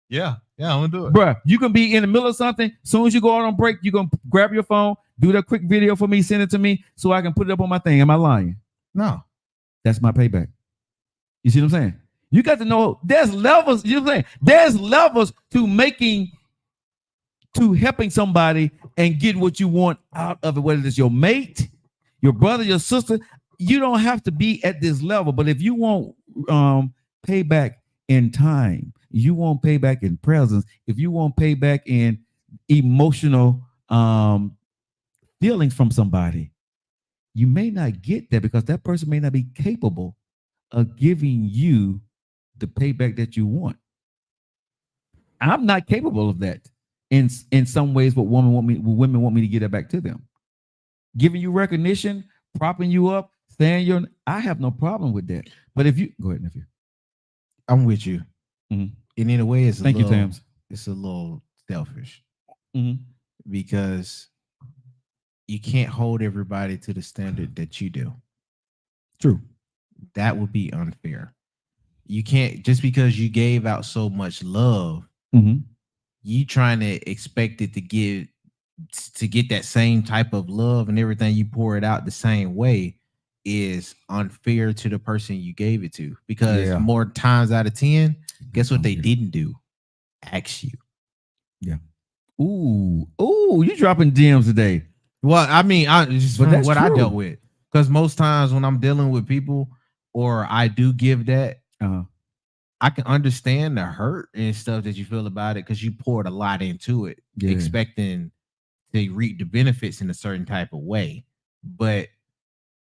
Yeah, I'm gonna do it. Bruh, you can be in the middle of something. As soon as you go out on break, you're gonna grab your phone, do that quick video for me, send it to me so I can put it up on my thing. Am I lying? No. That's my payback. You see what I'm saying? You got to know there's levels. You know what I'm saying? There's levels to helping somebody and getting what you want out of it, whether it's your mate, your brother, your sister. You don't have to be at this level, but if you want payback in time, you want payback in presence, if you want payback in emotional feelings from somebody, you may not get that because that person may not be capable of giving you the payback that you want. I'm not capable of that. In some ways, what women want me to get that back to them. Giving you recognition, propping you up, saying I have no problem with that. But if you go ahead, nephew. I'm with you. Mm-hmm. And in a way, it's Thank you, Tams. It's a little selfish mm-hmm. because you can't hold everybody to the standard that you do. True. That would be unfair. You can't, just because you gave out so much love, mm-hmm. you trying to expect it to get that same type of love and everything, you pour it out the same way, is unfair to the person you gave it to. Because more times out of 10, guess what they didn't do? Ask you. Yeah. Ooh, you dropping gems today. Well, I mean, just but from what true. I dealt with. Because most times when I'm dealing with people, or I do give that, I can understand the hurt and stuff that you feel about it because you poured a lot into it, expecting to reap the benefits in a certain type of way. But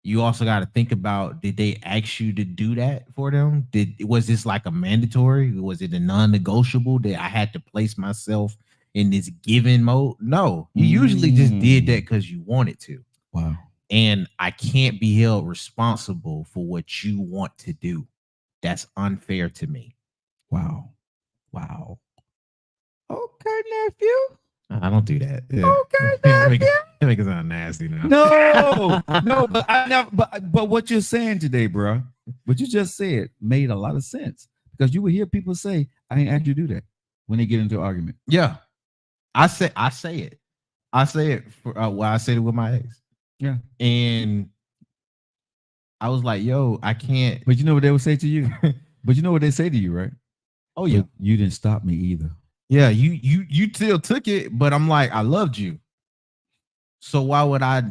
you also got to think about, did they ask you to do that for them? Was this like a mandatory? Was it a non-negotiable that I had to place myself in this giving mode? No, you usually just did that because you wanted to. Wow. And I can't be held responsible for what you want to do. That's unfair to me. Wow. Okay, nephew. I don't do that. Yeah. Okay, nephew. It makes it sound nasty now. No, but I never. But what you're saying today, bro, what you just said made a lot of sense because you would hear people say, "I ain't asked you to do that" when they get into an argument. Yeah, I say it. I say it for I said it with my ex. Yeah, and I was like, "Yo, I can't." But you know what they would say to you? But you know what they say to you, right? Oh yeah, but you didn't stop me either. Yeah, you still took it, but I'm like, I loved you. So why would I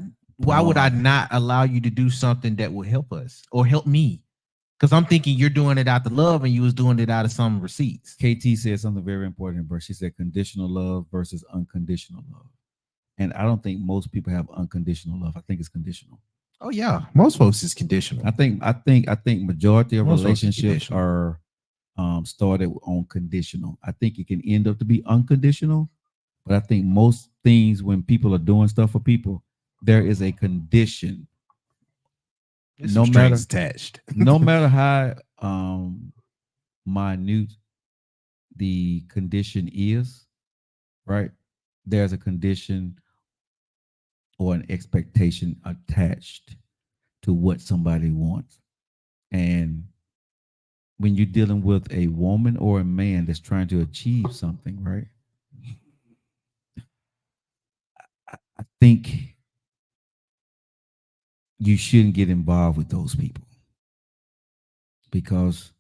not allow you to do something that will help us or help me? Because I'm thinking you're doing it out of love and you was doing it out of some receipts. KT said something very important, bro. She said conditional love versus unconditional love. And I don't think most people have unconditional love. I think it's conditional. Oh yeah, most folks is conditional. I think majority of most relationships are started on conditional. I think it can end up to be unconditional, but I think most things when people are doing stuff for people, there is a condition. It's no matter attached. No matter how minute the condition is, right? There's a condition or an expectation attached to what somebody wants. And when you're dealing with a woman or a man that's trying to achieve something, right? I think you shouldn't get involved with those people because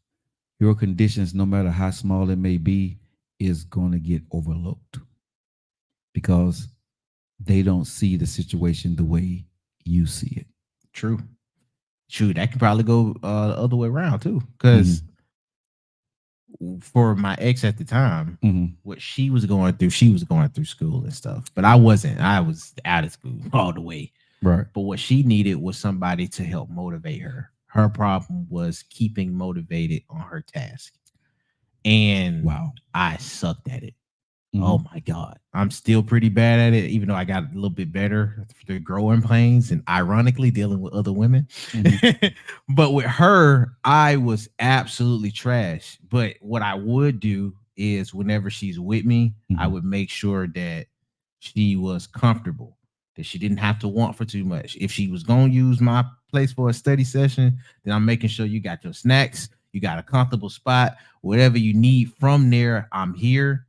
your conditions, no matter how small it may be, is going to get overlooked because they don't see the situation the way you see it. True. That could probably go the other way around too. Because for my ex at the time, what she was going through school and stuff. But I wasn't. I was out of school all the way. Right. But what she needed was somebody to help motivate her. Her problem was keeping motivated on her task. And I sucked at it. Oh my God. I'm still pretty bad at it, even though I got a little bit better through growing pains and ironically dealing with other women. But with her, I was absolutely trash. But what I would do is whenever she's with me, I would make sure that she was comfortable, that she didn't have to want for too much. If she was going to use my place for a study session, then I'm making sure you got your snacks, you got a comfortable spot, whatever you need from there, I'm here.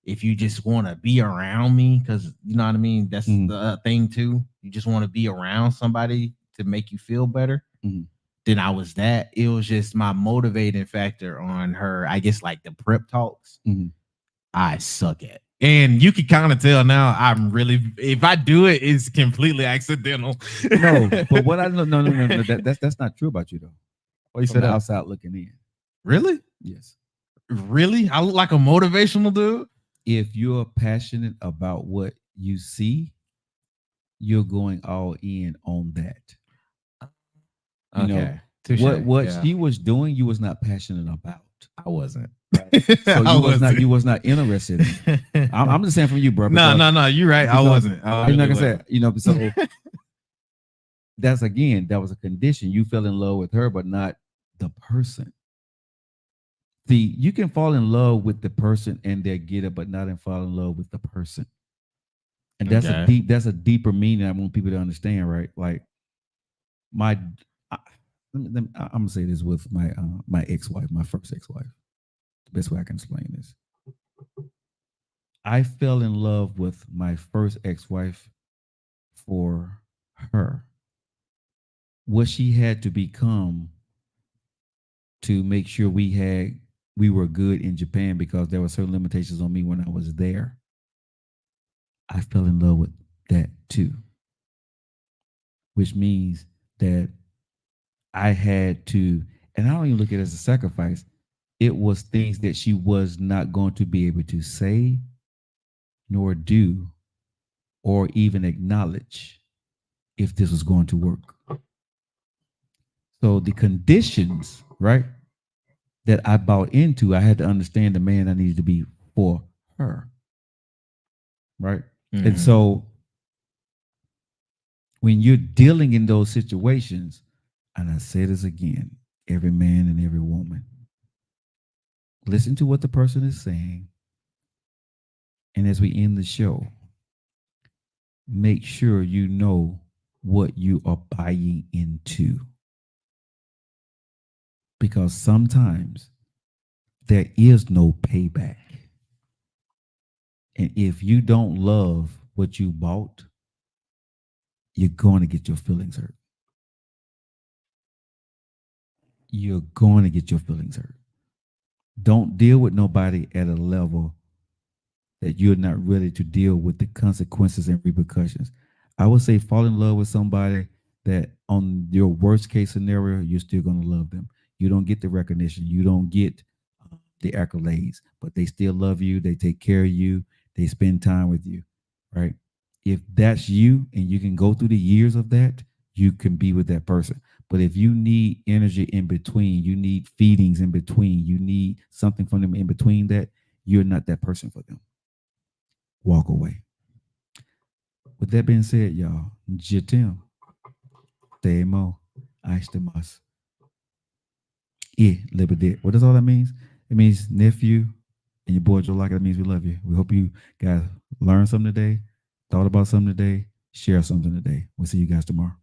If you just want to be around me, because you know what I mean, that's the thing too. You just want to be around somebody to make you feel better. then I was that. It was just my motivating factor on her. I guess like the prep talks, I suck at. And you can kind of tell now I'm really, if I do it, it's completely accidental. No, but what I know, no, that's not true about you though. What you From said the outside looking in. Really? Yes. Really? I look like a motivational dude? If you're passionate about what you see, you're going all in on that. You know, what she was doing, you was not passionate about. I wasn't. So you was not interested in. I'm just saying from you, bro. No, you're right. I wasn't. Like I said, so that was a condition. You fell in love with her, but not the person. See, you can fall in love with the person and their get it, but not fall in love with the person. And that's a deeper meaning I want people to understand, right? Like I'm gonna say this with my ex-wife, my first ex-wife. The best way I can explain this. I fell in love with my first ex-wife for her. What she had to become to make sure we were good in Japan, because there were certain limitations on me when I was there. I fell in love with that too, which means that I had to, and I don't even look at it as a sacrifice. It was things that she was not going to be able to say, nor do, or even acknowledge if this was going to work. So the conditions, right, that I bought into, I had to understand the man I needed to be for her. Right. And so when you're dealing in those situations, and I say this again, every man and every woman, listen to what the person is saying. And as we end the show, make sure you know what you are buying into. Because sometimes there is no payback. And if you don't love what you bought, you're going to get your feelings hurt. You're going to get your feelings hurt. Don't deal with nobody at a level that you're not ready to deal with the consequences and repercussions. I would say fall in love with somebody that on your worst case scenario, you're still going to love them. You don't get the recognition. You don't get the accolades, but they still love you. They take care of you. They spend time with you, right? If that's you and you can go through the years of that, you can be with that person. But if you need energy in between, you need feedings in between, you need something from them in between that, you're not that person for them. Walk away. With that being said, y'all, Jitim, Temo, Aishtamas. What does all that means? It means nephew and your boy Joe Lockett. That means we love you. We hope you guys learned something today, thought about something today, share something today. We'll see you guys tomorrow.